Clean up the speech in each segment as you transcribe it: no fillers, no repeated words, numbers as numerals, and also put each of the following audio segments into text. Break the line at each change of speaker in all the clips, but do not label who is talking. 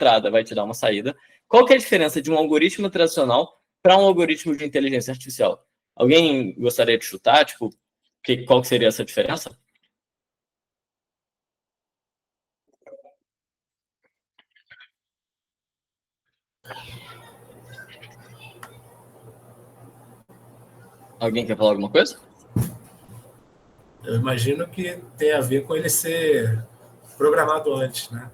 entrada vai te dar uma saída. Qual que é a diferença de um algoritmo tradicional para um algoritmo de inteligência artificial? Alguém gostaria de chutar? Tipo, qual que seria essa diferença? Alguém quer falar alguma coisa?
Eu imagino que tem a ver com ele ser programado antes, né?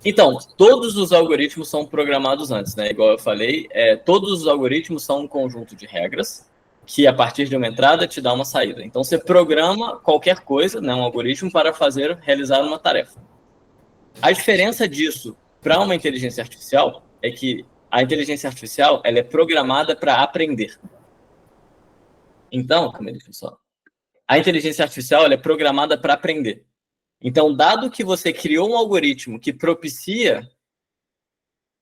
Então, todos os algoritmos são programados antes, né? Igual eu falei, todos os algoritmos são um conjunto de regras que, a partir de uma entrada, te dá uma saída. Então, você programa qualquer coisa, né, um algoritmo, para realizar uma tarefa. A diferença disso para uma inteligência artificial é que a inteligência artificial ela é programada para aprender. Então, a inteligência artificial ela é programada para aprender. Então, dado que você criou um algoritmo que propicia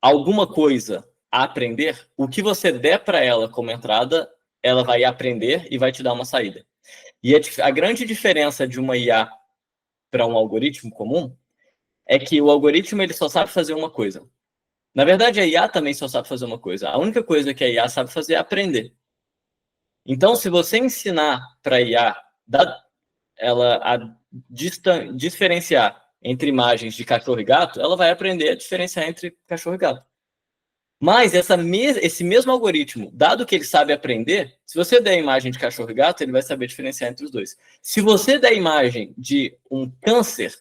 alguma coisa a aprender, o que você der para ela como entrada, ela vai aprender e vai te dar uma saída. E a grande diferença de uma IA para um algoritmo comum é que o algoritmo ele só sabe fazer uma coisa. Na verdade, a IA também só sabe fazer uma coisa. A única coisa que a IA sabe fazer é aprender. Então, se você ensinar para a IA ela a diferenciar entre imagens de cachorro e gato, ela vai aprender a diferenciar entre cachorro e gato. Mas esse mesmo algoritmo, dado que ele sabe aprender, se você der a imagem de cachorro e gato, ele vai saber diferenciar entre os dois. Se você der a imagem de um câncer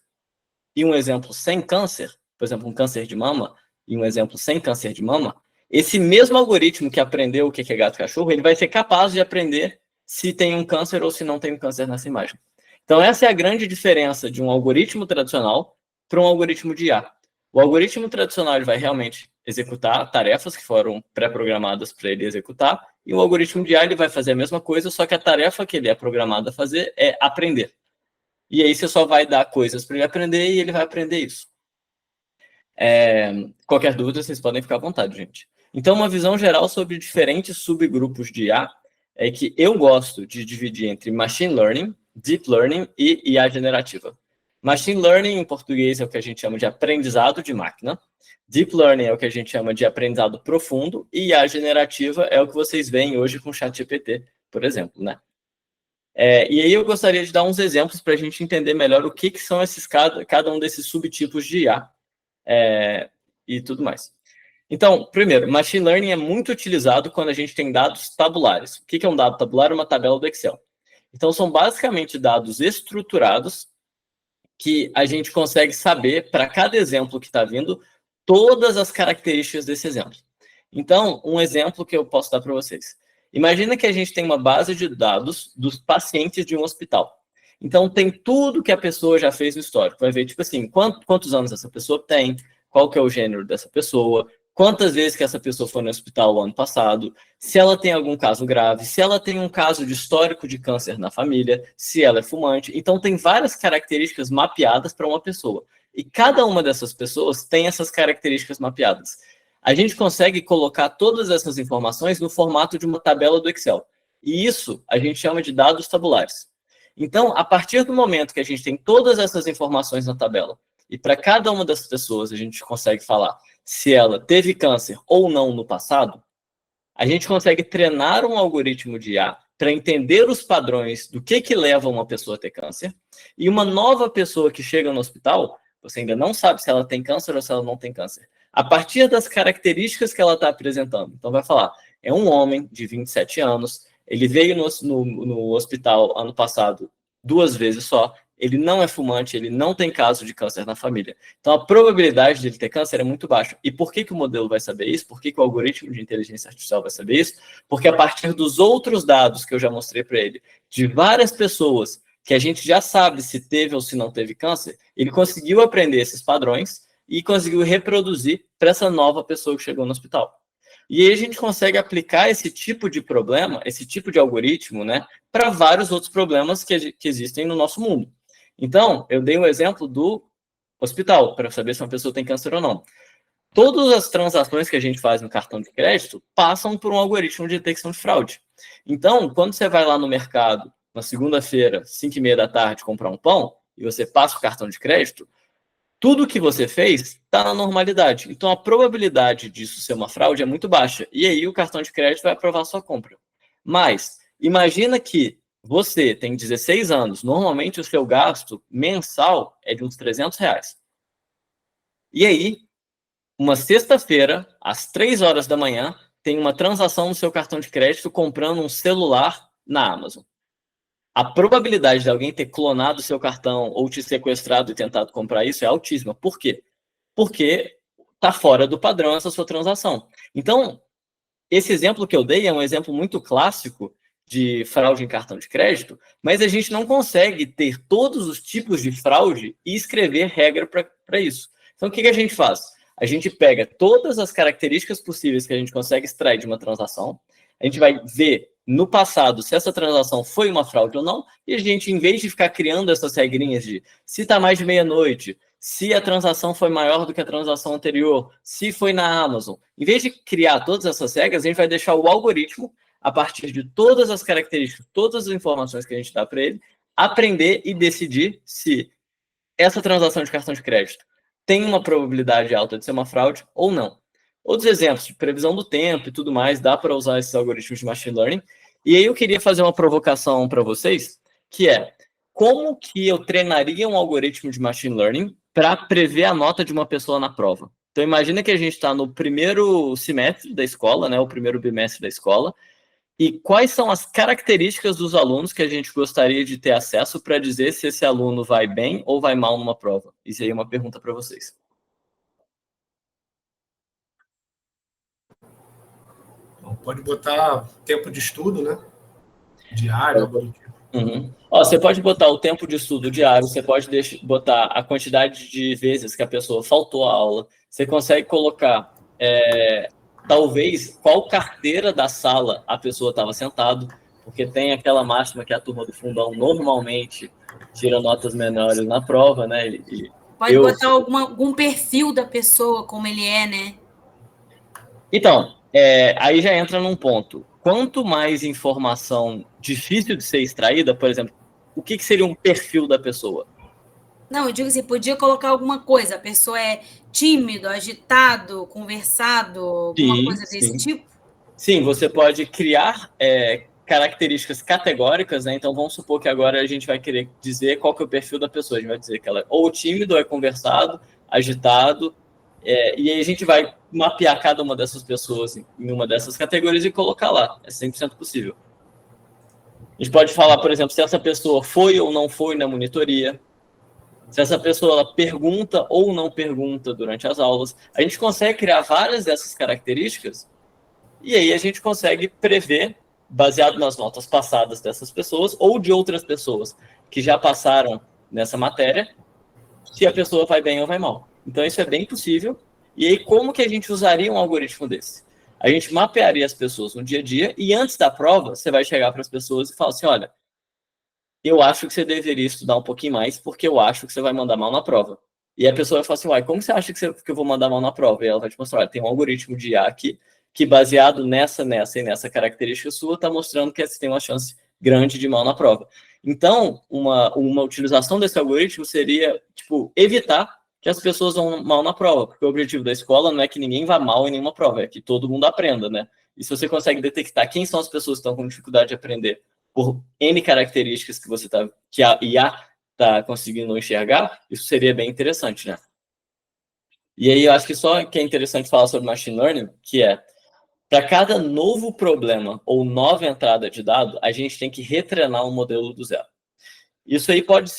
e um exemplo sem câncer, por exemplo, um câncer de mama e um exemplo sem câncer de mama, esse mesmo algoritmo que aprendeu o que é gato e cachorro, ele vai ser capaz de aprender se tem um câncer ou se não tem um câncer nessa imagem. Então, essa é a grande diferença de um algoritmo tradicional para um algoritmo de IA. O algoritmo tradicional ele vai realmente executar tarefas que foram pré-programadas para ele executar, e o algoritmo de IA ele vai fazer a mesma coisa, só que a tarefa que ele é programado a fazer é aprender. E aí você só vai dar coisas para ele aprender e ele vai aprender isso. Qualquer dúvida, vocês podem ficar à vontade, gente. Então, uma visão geral sobre diferentes subgrupos de IA é que eu gosto de dividir entre Machine Learning, Deep Learning e IA generativa. Machine Learning, em português, é o que a gente chama de aprendizado de máquina. Deep Learning é o que a gente chama de aprendizado profundo. E IA generativa é o que vocês veem hoje com o ChatGPT, por exemplo, né? E aí eu gostaria de dar uns exemplos para a gente entender melhor o que são cada um desses subtipos de IA e tudo mais. Então, primeiro, Machine Learning é muito utilizado quando a gente tem dados tabulares. O que é um dado tabular? Uma tabela do Excel. Então, são basicamente dados estruturados que a gente consegue saber, para cada exemplo que está vindo, todas as características desse exemplo. Então, um exemplo que eu posso dar para vocês. Imagina que a gente tem uma base de dados dos pacientes de um hospital. Então, tem tudo que a pessoa já fez no histórico. Vai ver, tipo assim, quantos anos essa pessoa tem, qual que é o gênero dessa pessoa, quantas vezes que essa pessoa foi no hospital o ano passado, se ela tem algum caso grave, se ela tem um caso de histórico de câncer na família, se ela é fumante. Então, tem várias características mapeadas para uma pessoa. E cada uma dessas pessoas tem essas características mapeadas. A gente consegue colocar todas essas informações no formato de uma tabela do Excel. E isso a gente chama de dados tabulares. Então, a partir do momento que a gente tem todas essas informações na tabela, e para cada uma dessas pessoas a gente consegue falar se ela teve câncer ou não no passado, a gente consegue treinar um algoritmo de IA para entender os padrões do que leva uma pessoa a ter câncer, e uma nova pessoa que chega no hospital, você ainda não sabe se ela tem câncer ou se ela não tem câncer. A partir das características que ela está apresentando. Então, vai falar, é um homem de 27 anos, ele veio no hospital ano passado 2 vezes só, ele não é fumante, ele não tem caso de câncer na família. Então, a probabilidade de ele ter câncer é muito baixa. E por que o modelo vai saber isso? Por que o algoritmo de inteligência artificial vai saber isso? Porque a partir dos outros dados que eu já mostrei para ele, de várias pessoas que a gente já sabe se teve ou se não teve câncer, ele conseguiu aprender esses padrões e conseguiu reproduzir para essa nova pessoa que chegou no hospital. E aí a gente consegue aplicar esse tipo de problema, esse tipo de algoritmo, né, para vários outros problemas que existem no nosso mundo. Então, eu dei um exemplo do hospital, para saber se uma pessoa tem câncer ou não. Todas as transações que a gente faz no cartão de crédito passam por um algoritmo de detecção de fraude. Então, quando você vai lá no mercado, na segunda-feira, 5h30 da tarde, comprar um pão, e você passa o cartão de crédito, tudo que você fez está na normalidade. Então, a probabilidade disso ser uma fraude é muito baixa. E aí, o cartão de crédito vai aprovar a sua compra. Mas, imagina que você tem 16 anos. Normalmente, o seu gasto mensal é de uns R$ 300. E aí, uma sexta-feira, às 3 horas da manhã, tem uma transação no seu cartão de crédito comprando um celular na Amazon. A probabilidade de alguém ter clonado seu cartão ou te sequestrado e tentado comprar isso é altíssima. Por quê? Porque está fora do padrão essa sua transação. Então, esse exemplo que eu dei é um exemplo muito clássico de fraude em cartão de crédito, mas a gente não consegue ter todos os tipos de fraude e escrever regra para isso. Então, o que a gente faz? A gente pega todas as características possíveis que a gente consegue extrair de uma transação, a gente vai ver no passado se essa transação foi uma fraude ou não, e a gente, em vez de ficar criando essas regrinhas de se está mais de meia-noite, se a transação foi maior do que a transação anterior, se foi na Amazon, em vez de criar todas essas regras, a gente vai deixar o algoritmo, a partir de todas as características, todas as informações que a gente dá para ele, aprender e decidir se essa transação de cartão de crédito tem uma probabilidade alta de ser uma fraude ou não. Outros exemplos de previsão do tempo e tudo mais, dá para usar esses algoritmos de machine learning. E aí eu queria fazer uma provocação para vocês, que é como que eu treinaria um algoritmo de machine learning para prever a nota de uma pessoa na prova. Então imagina que a gente está no primeiro semestre da escola, né, o primeiro bimestre da escola, e quais são as características dos alunos que a gente gostaria de ter acesso para dizer se esse aluno vai bem ou vai mal numa prova? Isso aí é uma pergunta para vocês.
Então, pode botar tempo de estudo, né? Diário, algo do tipo.
Uhum. Ó, você pode botar o tempo de estudo diário, você pode botar a quantidade de vezes que a pessoa faltou à aula, você consegue colocar, talvez, qual carteira da sala a pessoa estava sentado, porque tem aquela máxima que a turma do fundão normalmente tira notas menores na prova, né?
Pode botar algum perfil da pessoa, como ele é, né?
Então, aí já entra num ponto. Quanto mais informação difícil de ser extraída, por exemplo, o que seria um perfil da pessoa?
Não, eu digo assim, podia colocar alguma coisa. A pessoa é tímido, agitado, conversado, alguma coisa desse tipo?
Sim, você pode criar características categóricas, né? Então, vamos supor que agora a gente vai querer dizer qual que é o perfil da pessoa. A gente vai dizer que ela é ou tímido, ou é conversado, agitado, e aí a gente vai mapear cada uma dessas pessoas em uma dessas categorias e colocar lá. É 100% possível. A gente pode falar, por exemplo, se essa pessoa foi ou não foi na monitoria, se essa pessoa ela pergunta ou não pergunta durante as aulas. A gente consegue criar várias dessas características e aí a gente consegue prever, baseado nas notas passadas dessas pessoas ou de outras pessoas que já passaram nessa matéria, se a pessoa vai bem ou vai mal. Então isso é bem possível. E aí como que a gente usaria um algoritmo desse? A gente mapearia as pessoas no dia a dia e antes da prova você vai chegar para as pessoas e falar assim, olha, eu acho que você deveria estudar um pouquinho mais porque eu acho que você vai mandar mal na prova. E a pessoa vai falar assim, uai, como você acha que eu vou mandar mal na prova? E ela vai te mostrar, olha, tem um algoritmo de IA aqui que baseado nessa e nessa característica sua está mostrando que você tem uma chance grande de mal na prova. Então, uma utilização desse algoritmo seria, tipo, evitar que as pessoas vão mal na prova, porque o objetivo da escola não é que ninguém vá mal em nenhuma prova, é que todo mundo aprenda, né? E se você consegue detectar quem são as pessoas que estão com dificuldade de aprender por N características que a IA está conseguindo enxergar, isso seria bem interessante, né? E aí eu acho que só que é interessante falar sobre machine learning, que é, para cada novo problema ou nova entrada de dado, a gente tem que retreinar um modelo do zero. Isso aí pode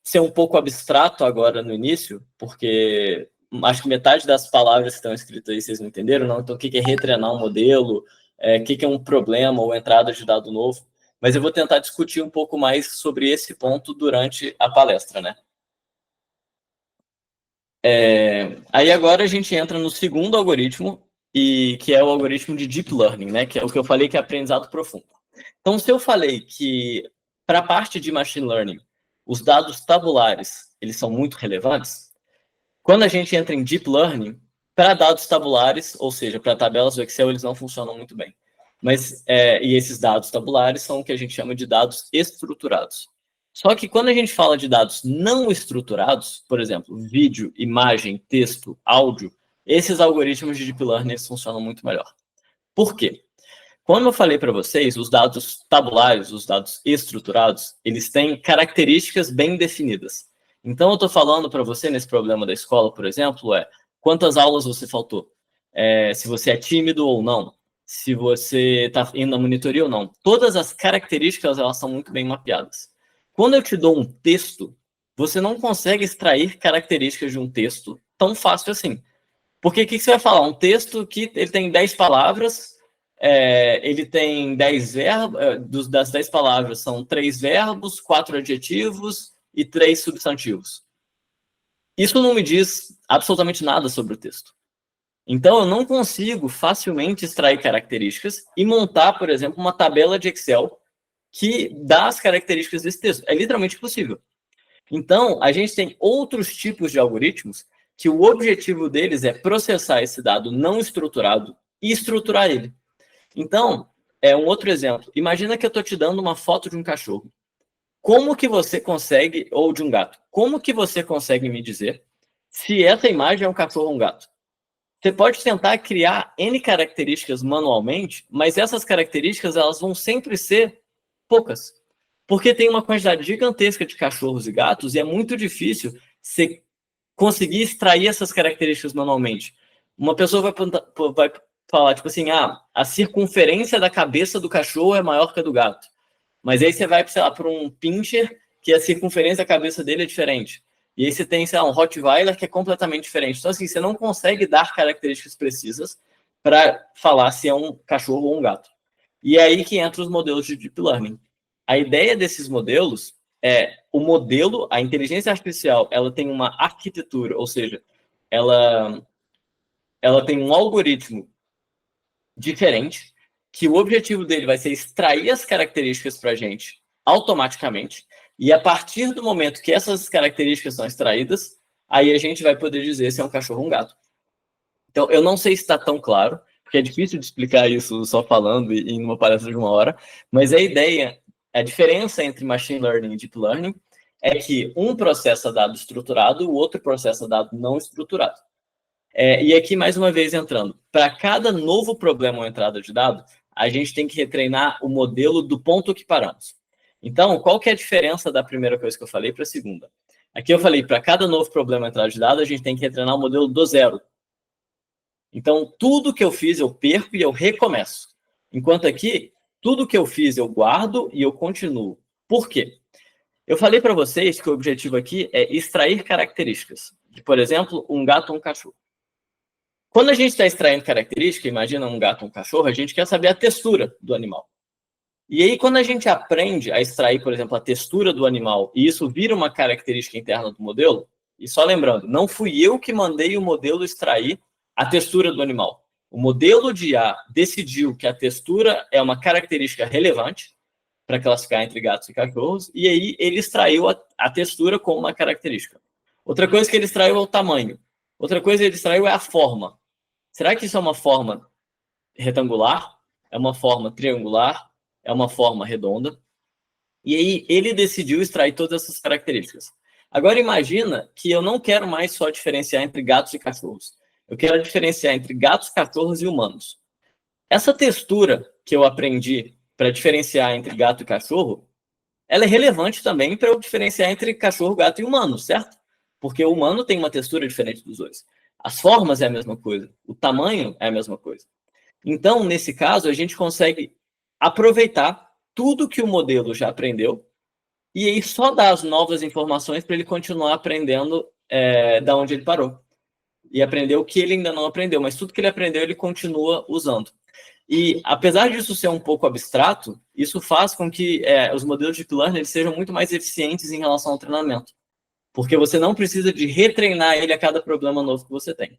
ser um pouco abstrato agora no início, porque acho que metade das palavras que estão escritas aí vocês não entenderam, não? Então, o que é retreinar um modelo? O que é um problema ou entrada de dado novo? Mas eu vou tentar discutir um pouco mais sobre esse ponto durante a palestra, né? Aí agora a gente entra no segundo algoritmo, que é o algoritmo de Deep Learning, né? Que é o que eu falei que é aprendizado profundo. Então, se eu falei que para a parte de Machine Learning, os dados tabulares, eles são muito relevantes, quando a gente entra em Deep Learning, para dados tabulares, ou seja, para tabelas do Excel, eles não funcionam muito bem. Mas, e esses dados tabulares são o que a gente chama de dados estruturados. Só que quando a gente fala de dados não estruturados, por exemplo, vídeo, imagem, texto, áudio, esses algoritmos de Deep Learning eles funcionam muito melhor. Por quê? Como eu falei para vocês, os dados tabulares, os dados estruturados, eles têm características bem definidas. Então, eu estou falando para você, nesse problema da escola, por exemplo, quantas aulas você faltou, se você é tímido ou não, se você está indo na monitoria ou não. Todas as características, elas são muito bem mapeadas. Quando eu te dou um texto, você não consegue extrair características de um texto tão fácil assim. Porque o que você vai falar? Um texto que ele tem 10 palavras, ele tem 10 verbos, das 10 palavras são 3 verbos, 4 adjetivos e 3 substantivos. Isso não me diz absolutamente nada sobre o texto. Então, eu não consigo facilmente extrair características e montar, por exemplo, uma tabela de Excel que dá as características desse texto. É literalmente impossível. Então, a gente tem outros tipos de algoritmos que o objetivo deles é processar esse dado não estruturado e estruturar ele. Então, um outro exemplo. Imagina que eu estou te dando uma foto de um cachorro. Como que você consegue, ou de um gato, como que você consegue me dizer se essa imagem é um cachorro ou um gato? Você pode tentar criar N características manualmente, mas essas características elas vão sempre ser poucas. Porque tem uma quantidade gigantesca de cachorros e gatos e é muito difícil você conseguir extrair essas características manualmente. Uma pessoa vai falar, tipo assim, a circunferência da cabeça do cachorro é maior que a do gato. Mas aí você vai, sei lá, para um pincher que a circunferência da cabeça dele é diferente. E aí você tem, sei lá, um Rottweiler que é completamente diferente. Então, assim, você não consegue dar características precisas para falar se é um cachorro ou um gato. E é aí que entram os modelos de Deep Learning. A ideia desses modelos o modelo, a inteligência artificial, ela tem uma arquitetura, ou seja, ela tem um algoritmo diferente, que o objetivo dele vai ser extrair as características para a gente automaticamente, e a partir do momento que essas características são extraídas, aí a gente vai poder dizer se é um cachorro ou um gato. Então, eu não sei se está tão claro, porque é difícil de explicar isso só falando e em uma palestra de 1 hora, mas a ideia, a diferença entre Machine Learning e Deep Learning é que um processa dado estruturado, o outro processa dado não estruturado. E aqui, mais uma vez, entrando, para cada novo problema ou entrada de dado, a gente tem que retreinar o modelo do ponto que paramos. Então, qual que é a diferença da primeira coisa que eu falei para a segunda? Aqui eu falei, para cada novo problema ou entrada de dado, a gente tem que retreinar o modelo do zero. Então, tudo que eu fiz, eu perco e eu recomeço. Enquanto aqui, tudo que eu fiz, eu guardo e eu continuo. Por quê? Eu falei para vocês que o objetivo aqui é extrair características. De, por exemplo, um gato ou um cachorro. Quando a gente está extraindo característica, imagina um gato ou um cachorro, a gente quer saber a textura do animal. E aí, quando a gente aprende a extrair, por exemplo, a textura do animal, e isso vira uma característica interna do modelo, e só lembrando, não fui eu que mandei o modelo extrair a textura do animal. O modelo de IA decidiu que a textura é uma característica relevante para classificar entre gatos e cachorros, e aí ele extraiu a textura como uma característica. Outra coisa que ele extraiu é o tamanho. Outra coisa que ele extraiu é a forma. Será que isso é uma forma retangular? É uma forma triangular? É uma forma redonda? E aí ele decidiu extrair todas essas características. Agora imagina que eu não quero mais só diferenciar entre gatos e cachorros. Eu quero diferenciar entre gatos, cachorros e humanos. Essa textura que eu aprendi para diferenciar entre gato e cachorro, ela é relevante também para eu diferenciar entre cachorro, gato e humano, certo? Porque o humano tem uma textura diferente dos dois. As formas é a mesma coisa, o tamanho é a mesma coisa. Então, nesse caso, a gente consegue aproveitar tudo que o modelo já aprendeu e aí só dar as novas informações para ele continuar aprendendo da onde ele parou. E aprender o que ele ainda não aprendeu, mas tudo que ele aprendeu, ele continua usando. E, apesar disso ser um pouco abstrato, isso faz com que os modelos de Deep Learning eles sejam muito mais eficientes em relação ao treinamento. Porque você não precisa de retreinar ele a cada problema novo que você tem.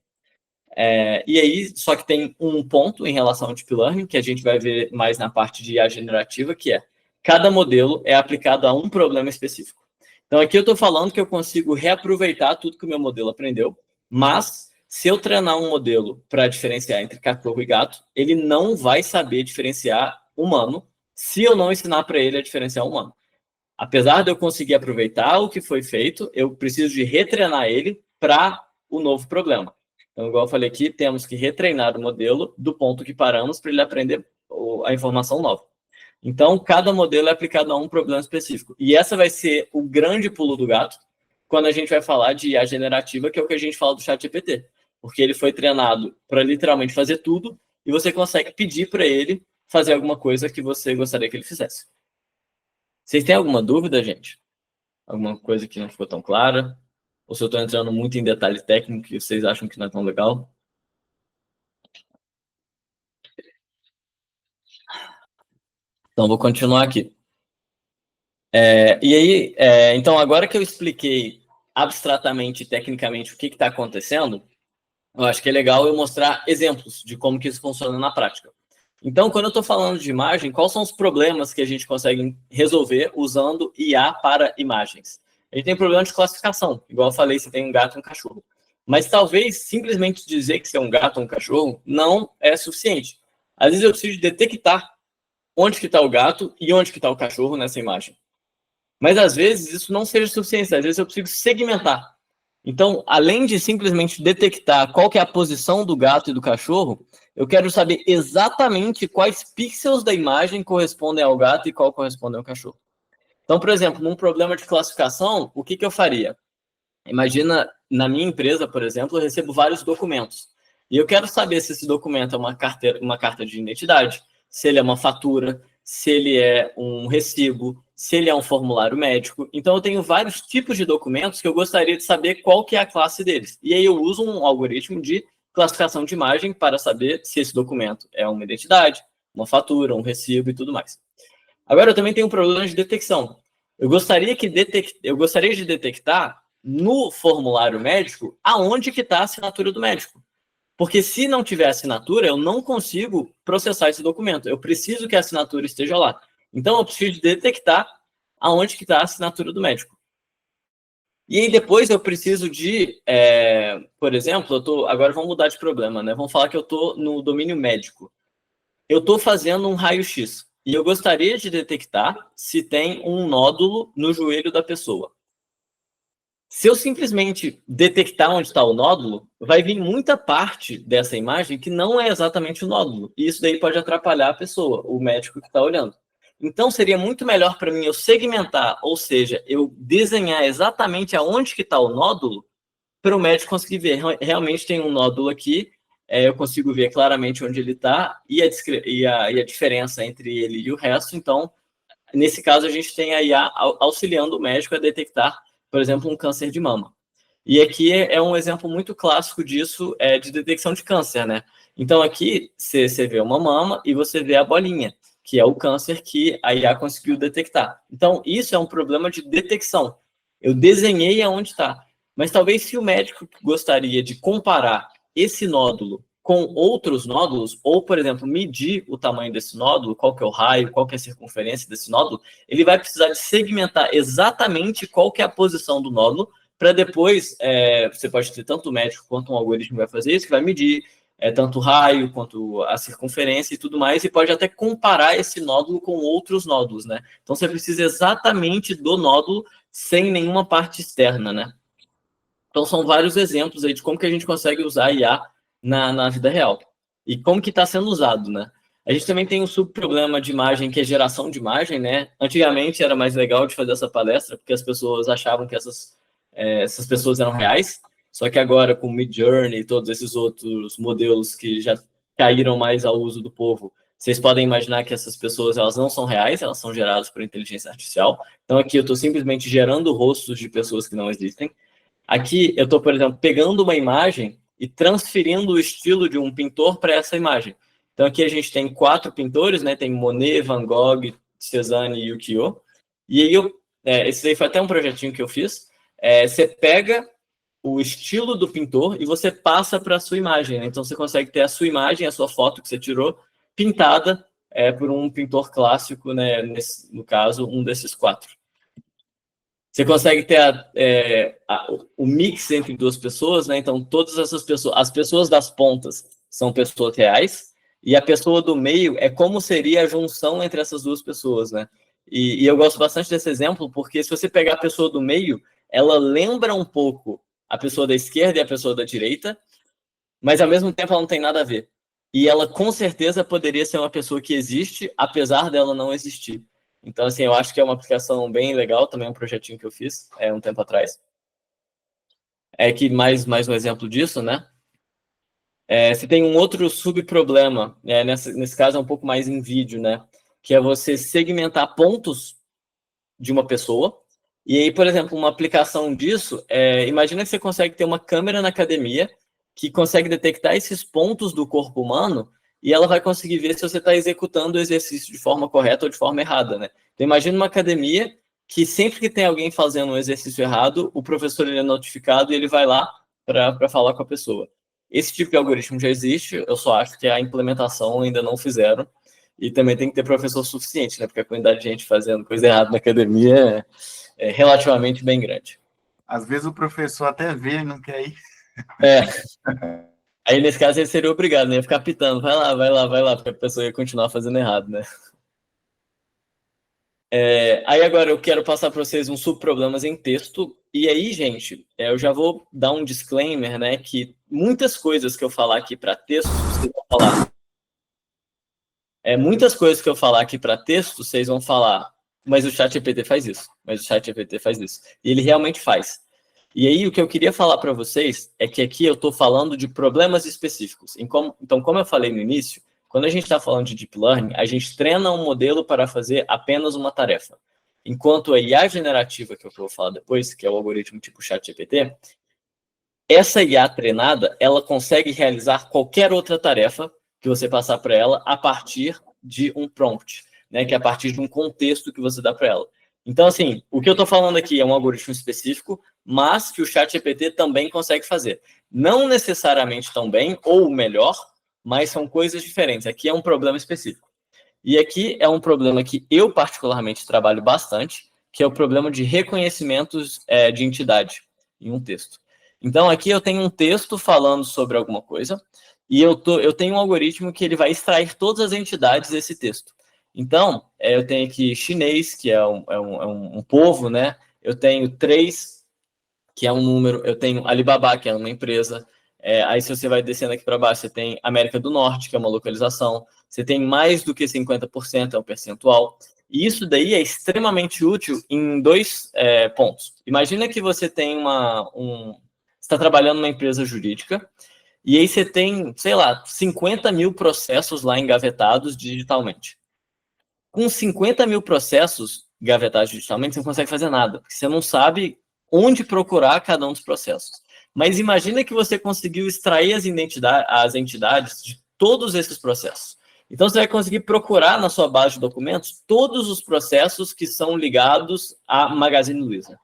E aí, só que tem um ponto em relação ao Deep Learning, que a gente vai ver mais na parte de IA generativa, que é cada modelo é aplicado a um problema específico. Então, aqui eu estou falando que eu consigo reaproveitar tudo que o meu modelo aprendeu, mas se eu treinar um modelo para diferenciar entre cachorro e gato, ele não vai saber diferenciar humano se eu não ensinar para ele a diferenciar humano. apesar de eu conseguir aproveitar o que foi feito, eu preciso de retreinar ele para o novo problema. Então, igual eu falei aqui, temos que retreinar o modelo do ponto que paramos para ele aprender a informação nova. Então, cada modelo é aplicado a um problema específico. E essa vai ser o grande pulo do gato quando a gente vai falar de IA generativa, que é o que a gente fala do ChatGPT. Porque ele foi treinado para literalmente fazer tudo e você consegue pedir para ele fazer alguma coisa que você gostaria que ele fizesse. Vocês têm alguma dúvida, gente? Alguma coisa que não ficou tão clara? Ou se eu estou entrando muito em detalhe técnico e vocês acham que não é tão legal? Então, vou continuar aqui. Então, agora que eu expliquei abstratamente e tecnicamente o que está acontecendo, eu acho que é legal eu mostrar exemplos de como que isso funciona na prática. Então, quando eu estou falando de imagem, quais são os problemas que a gente consegue resolver usando IA para imagens? A gente tem problema de classificação, igual eu falei, você tem um gato e um cachorro. Mas talvez simplesmente dizer que você é um gato ou um cachorro não é suficiente. Às vezes eu preciso detectar onde que está o gato e onde que está o cachorro nessa imagem. Mas às vezes isso não seja suficiente, às vezes eu preciso segmentar. Então, além de simplesmente detectar qual que é a posição do gato e do cachorro, eu quero saber exatamente quais pixels da imagem correspondem ao gato e qual correspondem ao cachorro. Então, por exemplo, num problema de classificação, o que eu faria? Imagina, na minha empresa, por exemplo, eu recebo vários documentos. E eu quero saber se esse documento é uma carta de identidade, se ele é uma fatura, se ele é um recibo, se ele é um formulário médico. Então, eu tenho vários tipos de documentos que eu gostaria de saber qual que é a classe deles. E aí eu uso um algoritmo de classificação de imagem para saber se esse documento é uma identidade, uma fatura, um recibo e tudo mais. Agora, eu também tenho um problema de detecção. Eu gostaria de detectar no formulário médico aonde que está a assinatura do médico. Porque se não tiver assinatura, eu não consigo processar esse documento. Eu preciso que a assinatura esteja lá. Então, eu preciso detectar aonde que está a assinatura do médico. E aí, depois eu preciso de, por exemplo, agora vamos mudar de problema, né? Vamos falar que eu estou no domínio médico. Eu estou fazendo um raio-x. E eu gostaria de detectar se tem um nódulo no joelho da pessoa. Se eu simplesmente detectar onde está o nódulo, vai vir muita parte dessa imagem que não é exatamente o nódulo. E isso daí pode atrapalhar a pessoa, o médico que está olhando. Então, seria muito melhor para mim eu segmentar, ou seja, eu desenhar exatamente aonde que está o nódulo, para o médico conseguir ver. Realmente tem um nódulo aqui, eu consigo ver claramente onde ele está e a diferença entre ele e o resto. Então, nesse caso, a gente tem a IA auxiliando o médico a detectar, por exemplo, um câncer de mama. E aqui é um exemplo muito clássico disso, de detecção de câncer, né? Então, aqui você vê uma mama e você vê a bolinha, que é o câncer que a IA conseguiu detectar. Então, isso é um problema de detecção. Eu desenhei aonde está. Mas talvez se o médico gostaria de comparar esse nódulo com outros nódulos, ou, por exemplo, medir o tamanho desse nódulo, qual que é o raio, qual que é a circunferência desse nódulo, ele vai precisar de segmentar exatamente qual que é a posição do nódulo, para depois, você pode ter tanto o médico quanto um algoritmo vai fazer isso, que vai medir tanto o raio quanto a circunferência e tudo mais, e pode até comparar esse nódulo com outros nódulos, né? Então, você precisa exatamente do nódulo sem nenhuma parte externa, né? Então, são vários exemplos aí de como que a gente consegue usar IA na vida real. E como que está sendo usado, né? A gente também tem um subproblema de imagem, que é geração de imagem, né? Antigamente era mais legal de fazer essa palestra, porque as pessoas achavam que essas pessoas eram reais, só que agora com o Midjourney e todos esses outros modelos que já caíram mais ao uso do povo, vocês podem imaginar que essas pessoas, elas não são reais, elas são geradas por inteligência artificial. Então aqui eu estou simplesmente gerando rostos de pessoas que não existem. Aqui eu estou, por exemplo, pegando uma imagem e transferindo o estilo de um pintor para essa imagem. Então aqui a gente tem 4 pintores, né? Tem Monet, Van Gogh, Cézanne e Ukiyo. E aí esse aí foi até um projetinho que eu fiz. Você pega o estilo do pintor e você passa para a sua imagem, né? Então você consegue ter a sua imagem, a sua foto que você tirou, pintada por um pintor clássico, né? No caso, um desses 4. Você consegue ter o mix entre duas pessoas, né? Então, todas essas pessoas, as pessoas das pontas são pessoas reais, e a pessoa do meio é como seria a junção entre essas duas pessoas, né? E eu gosto bastante desse exemplo, porque se você pegar a pessoa do meio, ela lembra um pouco a pessoa da esquerda e a pessoa da direita, mas ao mesmo tempo ela não tem nada a ver. E ela com certeza poderia ser uma pessoa que existe, apesar dela não existir. Então, assim, eu acho que é uma aplicação bem legal, também um projetinho que eu fiz um tempo atrás. É que mais um exemplo disso, né? Você tem um outro subproblema, nesse caso é um pouco mais em vídeo, né? Que é você segmentar pontos de uma pessoa. E aí, por exemplo, uma aplicação disso, imagina que você consegue ter uma câmera na academia que consegue detectar esses pontos do corpo humano e ela vai conseguir ver se você está executando o exercício de forma correta ou de forma errada, né? Então, imagina uma academia que sempre que tem alguém fazendo um exercício errado, o professor ele é notificado e ele vai lá para falar com a pessoa. Esse tipo de algoritmo já existe, eu só acho que a implementação ainda não fizeram. E também tem que ter professor suficiente, né? Porque a quantidade de gente fazendo coisa errada na academia é relativamente bem grande.
Às vezes o professor até vê e não quer ir.
Aí, nesse caso, ele seria obrigado, né? Ia ficar pitando, vai lá, porque a pessoa ia continuar fazendo errado, né? Aí agora eu quero passar para vocês uns subproblemas em texto. E aí, gente, eu já vou dar um disclaimer, né? Que muitas coisas que eu falar aqui para texto, vocês vão falar. Muitas coisas que eu falar aqui para texto, vocês vão falar, mas o ChatGPT faz isso, E ele realmente faz. E aí, o que eu queria falar para vocês é que aqui eu estou falando de problemas específicos. Então, como eu falei no início, quando a gente está falando de Deep Learning, a gente treina um modelo para fazer apenas uma tarefa. Enquanto a IA generativa, que eu vou falar depois, que é o algoritmo tipo ChatGPT, essa IA treinada, ela consegue realizar qualquer outra tarefa que você passar para ela a partir de um prompt, né? Que é a partir de um contexto que você dá para ela. Então, assim, o que eu estou falando aqui é um algoritmo específico, mas que o ChatGPT também consegue fazer. Não necessariamente tão bem ou melhor, mas são coisas diferentes. Aqui é um problema específico. E aqui é um problema que eu particularmente trabalho bastante, que é o problema de reconhecimentos de entidade em um texto. Então, aqui eu tenho um texto falando sobre alguma coisa, e eu tenho um algoritmo que ele vai extrair todas as entidades desse texto. Então, eu tenho aqui chinês, que é um povo, né? Eu tenho 3, que é um número. Eu tenho Alibaba, que é uma empresa. Aí, se você vai descendo aqui para baixo, você tem América do Norte, que é uma localização. Você tem mais do que 50%, é um percentual. E isso daí é extremamente útil em 2 pontos. Imagina que você tem está trabalhando numa empresa jurídica, e aí você tem, sei lá, 50 mil processos lá engavetados digitalmente. Com 50 mil processos engavetados digitalmente, você não consegue fazer nada, porque você não sabe onde procurar cada um dos processos. Mas imagina que você conseguiu extrair as entidades de todos esses processos. Então, você vai conseguir procurar na sua base de documentos todos os processos que são ligados à Magazine Luiza.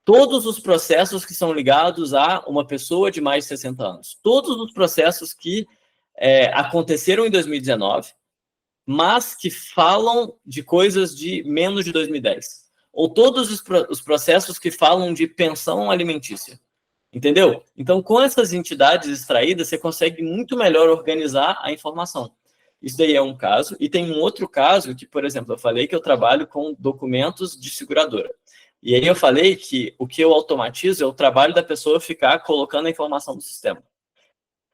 Todos os processos que são ligados a uma pessoa de mais de 60 anos. Todos os processos que aconteceram em 2019, mas que falam de coisas de menos de 2010. Ou todos os processos que falam de pensão alimentícia. Entendeu? Então, com essas entidades extraídas, você consegue muito melhor organizar a informação. Isso daí é um caso. E tem um outro caso que, por exemplo, eu falei que eu trabalho com documentos de seguradora. E aí eu falei que o que eu automatizo é o trabalho da pessoa ficar colocando a informação no sistema.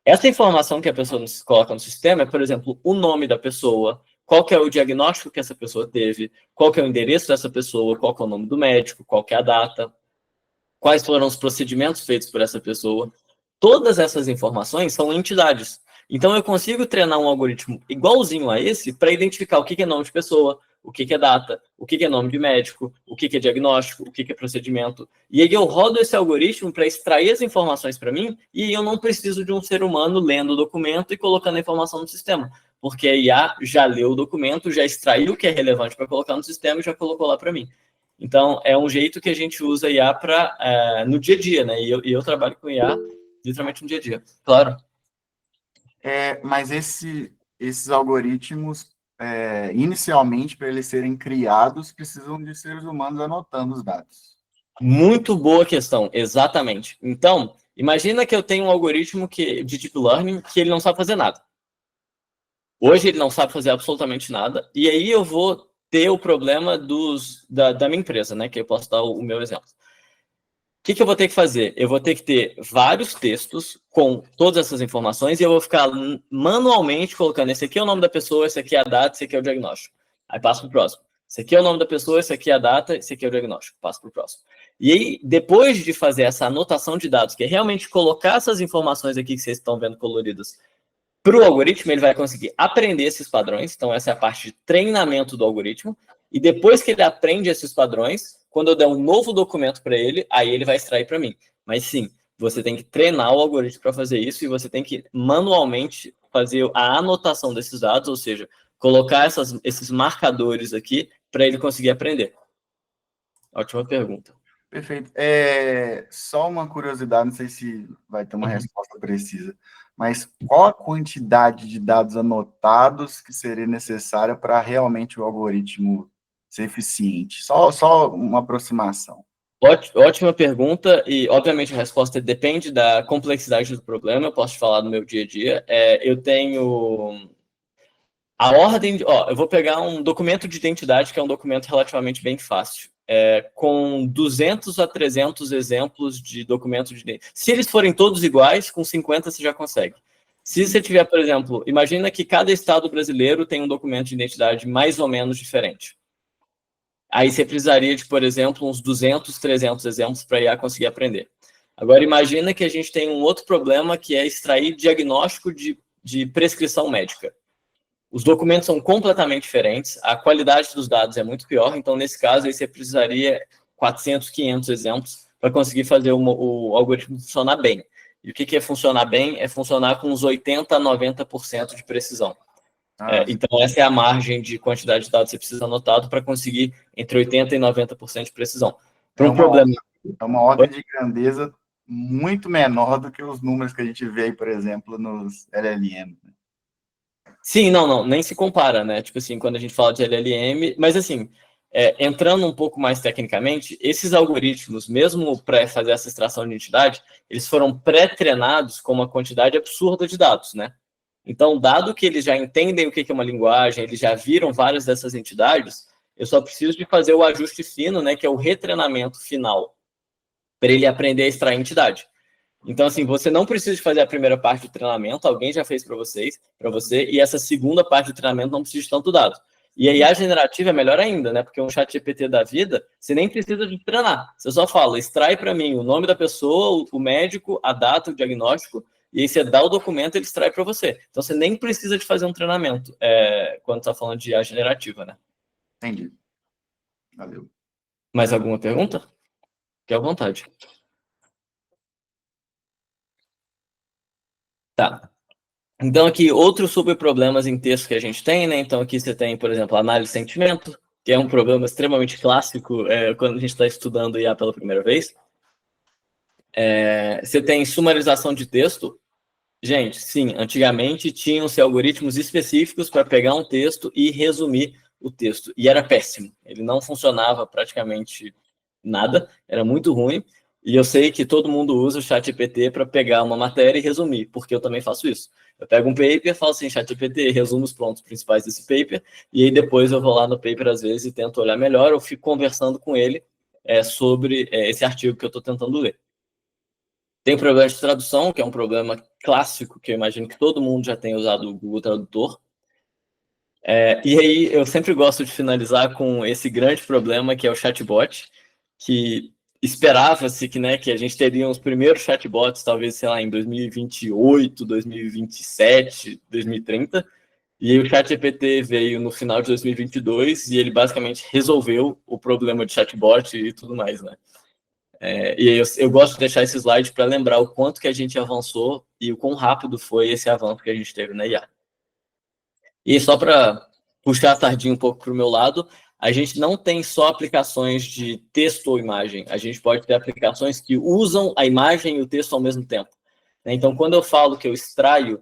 Essa informação que a pessoa coloca no sistema é, por exemplo, o nome da pessoa, qual que é o diagnóstico que essa pessoa teve, qual que é o endereço dessa pessoa, qual que é o nome do médico, qual que é a data, quais foram os procedimentos feitos por essa pessoa. Todas essas informações são entidades. Então, eu consigo treinar um algoritmo igualzinho a esse para identificar o que é nome de pessoa, o que é data, o que é nome de médico, o que é diagnóstico, o que é procedimento. E aí eu rodo esse algoritmo para extrair as informações para mim e eu não preciso de um ser humano lendo o documento e colocando a informação no sistema, porque a IA já leu o documento, já extraiu o que é relevante para colocar no sistema e já colocou lá para mim. Então, é um jeito que a gente usa IA no dia a dia, né? E eu trabalho com IA literalmente no dia a dia, claro.
Mas esses algoritmos, inicialmente, para eles serem criados, precisam de seres humanos anotando os dados.
Muito boa questão, exatamente. Então, imagina que eu tenho um algoritmo de Deep Learning que ele não sabe fazer nada. Hoje ele não sabe fazer absolutamente nada, e aí eu vou ter o problema da minha empresa, né? Que eu posso dar o meu exemplo. O que eu vou ter que fazer? Eu vou ter que ter vários textos com todas essas informações e eu vou ficar manualmente colocando esse aqui é o nome da pessoa, esse aqui é a data, esse aqui é o diagnóstico. Aí passo para o próximo. Esse aqui é o nome da pessoa, esse aqui é a data, esse aqui é o diagnóstico. Passo para o próximo. E aí, depois de fazer essa anotação de dados, que é realmente colocar essas informações aqui que vocês estão vendo coloridas para o algoritmo, ele vai conseguir aprender esses padrões. Então, essa é a parte de treinamento do algoritmo. E depois que ele aprende esses padrões, quando eu der um novo documento para ele, aí ele vai extrair para mim. Mas sim, você tem que treinar o algoritmo para fazer isso e você tem que manualmente fazer a anotação desses dados, ou seja, colocar esses marcadores aqui para ele conseguir aprender. Ótima pergunta.
Perfeito. Só uma curiosidade, não sei se vai ter uma resposta precisa, mas qual a quantidade de dados anotados que seria necessária para realmente o algoritmo ser eficiente? Só uma aproximação.
Ótima pergunta, e obviamente a resposta depende da complexidade do problema. Eu posso te falar do meu dia a dia. Eu tenho a ordem, eu vou pegar um documento de identidade, que é um documento relativamente bem fácil, com 200 a 300 exemplos de documentos de identidade. Se eles forem todos iguais, com 50 você já consegue. Se você tiver, por exemplo, imagina que cada estado brasileiro tem um documento de identidade mais ou menos diferente. Aí você precisaria de, por exemplo, uns 200, 300 exemplos para a IA conseguir aprender. Agora, imagina que a gente tem um outro problema, que é extrair diagnóstico de prescrição médica. Os documentos são completamente diferentes, a qualidade dos dados é muito pior, então, nesse caso, aí você precisaria 400, 500 exemplos para conseguir fazer o algoritmo funcionar bem. E o que é funcionar bem? É funcionar com uns 80% a 90% de precisão. Então, essa é a margem de quantidade de dados que você precisa anotado para conseguir entre 80% e 90% de precisão.
É uma ordem de grandeza muito menor do que os números que a gente vê aí, por exemplo, nos LLM.
Sim, não, nem se compara, né? Tipo assim, quando a gente fala de LLM, mas assim, entrando um pouco mais tecnicamente, esses algoritmos, mesmo para fazer essa extração de identidade, eles foram pré-treinados com uma quantidade absurda de dados, né? Então, dado que eles já entendem o que é uma linguagem, eles já viram várias dessas entidades, eu só preciso de fazer o ajuste fino, né, que é o retreinamento final, para ele aprender a extrair entidade. Então, assim, você não precisa de fazer a primeira parte do treinamento, alguém já fez para você, e essa segunda parte do treinamento não precisa de tanto dado. E a IA generativa é melhor ainda, né? Porque um chat GPT da vida, você nem precisa de treinar. Você só fala, extrai para mim o nome da pessoa, o médico, a data, o diagnóstico, e aí você dá o documento e ele extrai para você. Então, você nem precisa de fazer um treinamento quando está falando de IA generativa, né?
Entendi. Valeu.
Mais alguma pergunta? Fique à vontade. Tá. Então, aqui, outros subproblemas em texto que a gente tem, né? Então, aqui você tem, por exemplo, análise de sentimento, que é um problema extremamente clássico quando a gente está estudando IA pela primeira vez. Você tem sumarização de texto. Gente, sim, antigamente tinham-se algoritmos específicos para pegar um texto e resumir o texto. E era péssimo. Ele não funcionava praticamente nada, era muito ruim. E eu sei que todo mundo usa o ChatGPT para pegar uma matéria e resumir, porque eu também faço isso. Eu pego um paper, falo assim, ChatGPT, resumo os pontos principais desse paper, e aí depois eu vou lá no paper, às vezes, e tento olhar melhor, eu fico conversando com ele sobre esse artigo que eu estou tentando ler. Tem o problema de tradução, que é um problema clássico, que eu imagino que todo mundo já tem usado o Google Tradutor. E aí eu sempre gosto de finalizar com esse grande problema, que é o chatbot, que esperava-se que a gente teria os primeiros chatbots, talvez, sei lá, em 2028, 2027, 2030, e aí o ChatGPT veio no final de 2022 e ele basicamente resolveu o problema de chatbot e tudo mais, né? E aí eu gosto de deixar esse slide para lembrar o quanto que a gente avançou e o quão rápido foi esse avanço que a gente teve na IA. E só para puxar a sardinha um pouco para o meu lado, a gente não tem só aplicações de texto ou imagem, a gente pode ter aplicações que usam a imagem e o texto ao mesmo tempo. Então, quando eu falo que eu extraio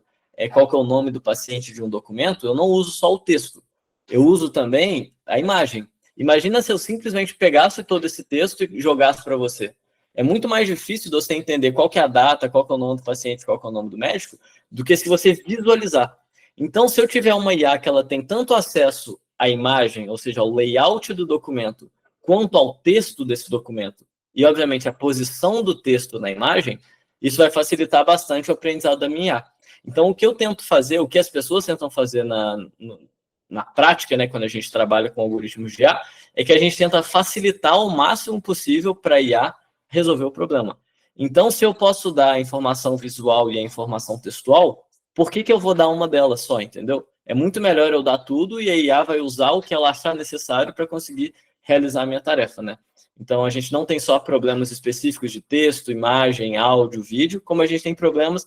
qual que é o nome do paciente de um documento, eu não uso só o texto, eu uso também a imagem. Imagina se eu simplesmente pegasse todo esse texto e jogasse para você. É muito mais difícil de você entender qual que é a data, qual que é o nome do paciente, qual que é o nome do médico, do que se você visualizar. Então, se eu tiver uma IA que ela tem tanto acesso a imagem, ou seja, o layout do documento, quanto ao texto desse documento, e, obviamente, a posição do texto na imagem, isso vai facilitar bastante o aprendizado da minha IA. Então, o que eu tento fazer, o que as pessoas tentam fazer na prática, né, quando a gente trabalha com algoritmos de IA, é que a gente tenta facilitar o máximo possível para a IA resolver o problema. Então, se eu posso dar a informação visual e a informação textual, por que eu vou dar uma delas só, entendeu? É muito melhor eu dar tudo e a IA vai usar o que ela achar necessário para conseguir realizar a minha tarefa, né? Então, a gente não tem só problemas específicos de texto, imagem, áudio, vídeo, como a gente tem problemas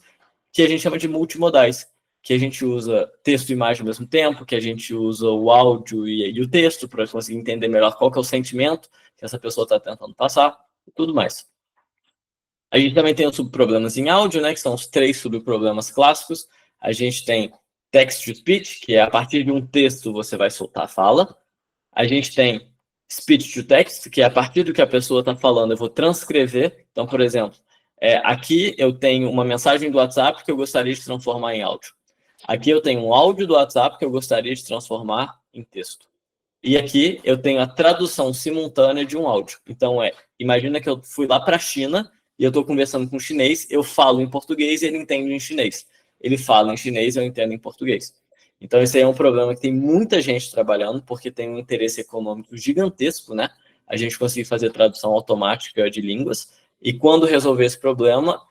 que a gente chama de multimodais, que a gente usa texto e imagem ao mesmo tempo, que a gente usa o áudio e o texto para conseguir entender melhor qual que é o sentimento que essa pessoa está tentando passar e tudo mais. A gente também tem os subproblemas em áudio, né, que são os 3 subproblemas clássicos. A gente tem text-to-speech, que é a partir de um texto você vai soltar a fala. A gente tem speech-to-text, que é a partir do que a pessoa está falando, eu vou transcrever. Então, por exemplo, aqui eu tenho uma mensagem do WhatsApp que eu gostaria de transformar em áudio. Aqui eu tenho um áudio do WhatsApp que eu gostaria de transformar em texto. E aqui eu tenho a tradução simultânea de um áudio. Então, imagina que eu fui lá para a China e eu estou conversando com um chinês, eu falo em português e ele entende em chinês. Ele fala em chinês e eu entendo em português. Então, esse aí é um problema que tem muita gente trabalhando, porque tem um interesse econômico gigantesco, né? A gente conseguir fazer tradução automática de línguas. E quando resolver esse problema,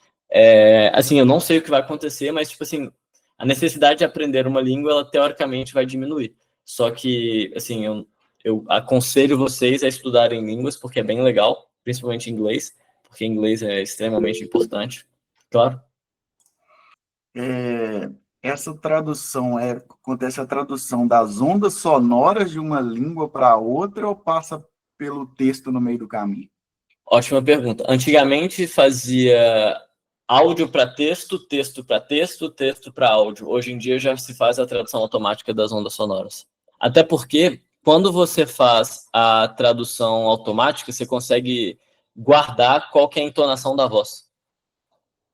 assim, eu não sei o que vai acontecer, mas, tipo assim, a necessidade de aprender uma língua, ela teoricamente vai diminuir. Só que, assim, eu aconselho vocês a estudarem línguas, porque é bem legal, principalmente inglês, porque inglês é extremamente importante, claro.
Essa tradução, acontece a tradução das ondas sonoras de uma língua para outra ou passa pelo texto no meio do caminho?
Ótima pergunta. Antigamente fazia áudio para texto, texto para texto, texto para áudio. Hoje em dia já se faz a tradução automática das ondas sonoras. Até porque, quando você faz a tradução automática, você consegue guardar qual que é a entonação da voz.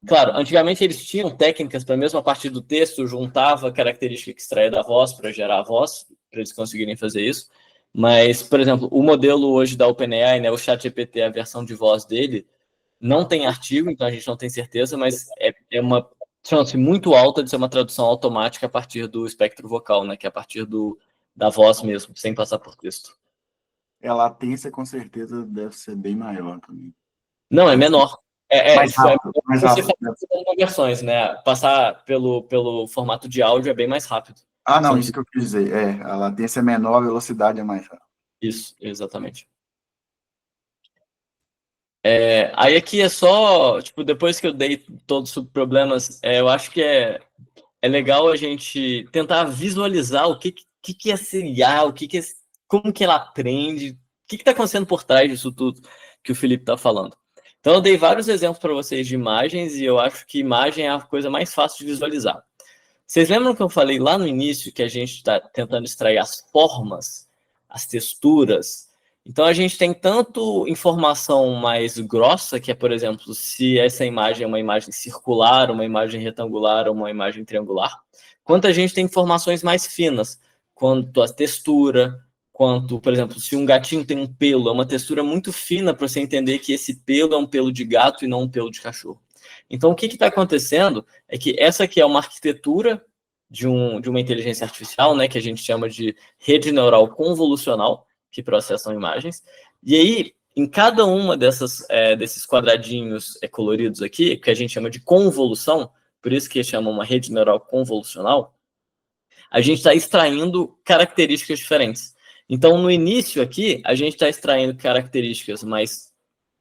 Claro, antigamente eles tinham técnicas para mesmo a partir do texto, juntava característica que extraía da voz para gerar a voz, para eles conseguirem fazer isso. Mas, por exemplo, o modelo hoje da OpenAI, né, o ChatGPT, a versão de voz dele, não tem artigo, então a gente não tem certeza, mas é uma chance muito alta de ser uma tradução automática a partir do espectro vocal, né, que é a partir da voz mesmo, sem passar por texto.
A latência, com certeza, deve ser bem maior também.
Não, é menor.
Mais rápido.
Você faz versões, né? Passar pelo formato de áudio é bem mais rápido.
Não, isso que eu quis dizer. A latência é menor, a velocidade é mais rápida.
Isso, exatamente. Aí aqui é só, tipo, depois que eu dei todos os problemas, eu acho que é legal a gente tentar visualizar o que é ser IA, como que ela aprende, o que está acontecendo por trás disso tudo que o Felipe está falando. Então, eu dei vários exemplos para vocês de imagens e eu acho que imagem é a coisa mais fácil de visualizar. Vocês lembram que eu falei lá no início que a gente está tentando extrair as formas, as texturas? Então, a gente tem tanto informação mais grossa, que é, por exemplo, se essa imagem é uma imagem circular, uma imagem retangular ou uma imagem triangular, quanto a gente tem informações mais finas, quanto a textura, quanto, por exemplo, se um gatinho tem um pelo, é uma textura muito fina para você entender que esse pelo é um pelo de gato e não um pelo de cachorro. Então, o que está acontecendo é que essa aqui é uma arquitetura de uma inteligência artificial, né, que a gente chama de rede neural convolucional, que processam imagens. E aí, em cada uma desses quadradinhos coloridos aqui, que a gente chama de convolução, por isso que chama uma rede neural convolucional, a gente está extraindo características diferentes. Então, no início aqui, a gente está extraindo características mais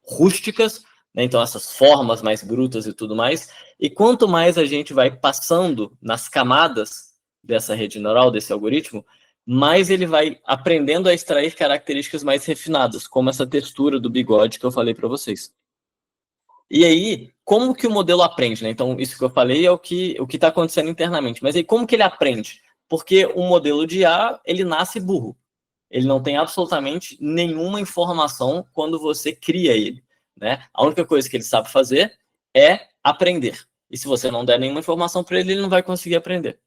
rústicas, né? Então essas formas mais brutas e tudo mais, e quanto mais a gente vai passando nas camadas dessa rede neural, desse algoritmo, mais ele vai aprendendo a extrair características mais refinadas, como essa textura do bigode que eu falei para vocês. E aí, como que o modelo aprende, né? Então, isso que eu falei é o que está acontecendo internamente. Mas aí, como que ele aprende? Porque o modelo de IA, ele nasce burro. Ele não tem absolutamente nenhuma informação quando você cria ele, né? A única coisa que ele sabe fazer é aprender. E se você não der nenhuma informação para ele, ele não vai conseguir aprender.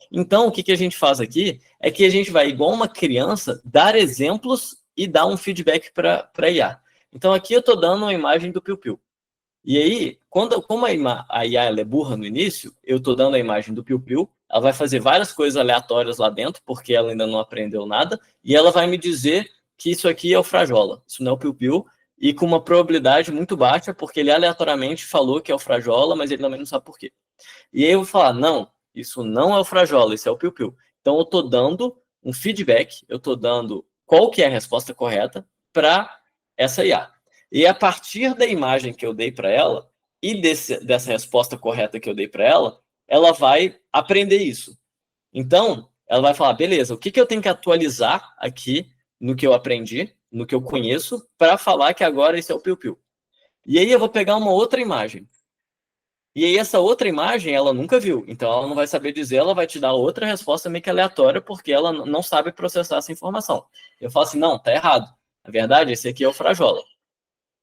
Então, o que a gente faz aqui é que a gente vai, igual uma criança, dar exemplos e dar um feedback para a IA. Então, aqui eu estou dando uma imagem do Piu Piu. E aí, como a IA ela é burra no início, eu estou dando a imagem do Piu Piu, ela vai fazer várias coisas aleatórias lá dentro, porque ela ainda não aprendeu nada, e ela vai me dizer que isso aqui é o Frajola, isso não é o Piu Piu, e com uma probabilidade muito baixa, porque ele aleatoriamente falou que é o Frajola, mas ele também não sabe por quê. E aí eu vou falar, não, isso não é o Frajola, isso é o Piu Piu. Então eu estou dando um feedback, eu estou dando qual que é a resposta correta para essa IA. E a partir da imagem que eu dei para ela, e dessa resposta correta que eu dei para ela vai aprender isso. Então, ela vai falar, beleza, o que eu tenho que atualizar aqui no que eu aprendi, no que eu conheço, para falar que agora esse é o Piu Piu. E aí eu vou pegar uma outra imagem. E aí essa outra imagem ela nunca viu, então ela não vai saber dizer, ela vai te dar outra resposta meio que aleatória, porque ela não sabe processar essa informação. Eu falo assim, não, tá errado. Na verdade, esse aqui é o Frajola.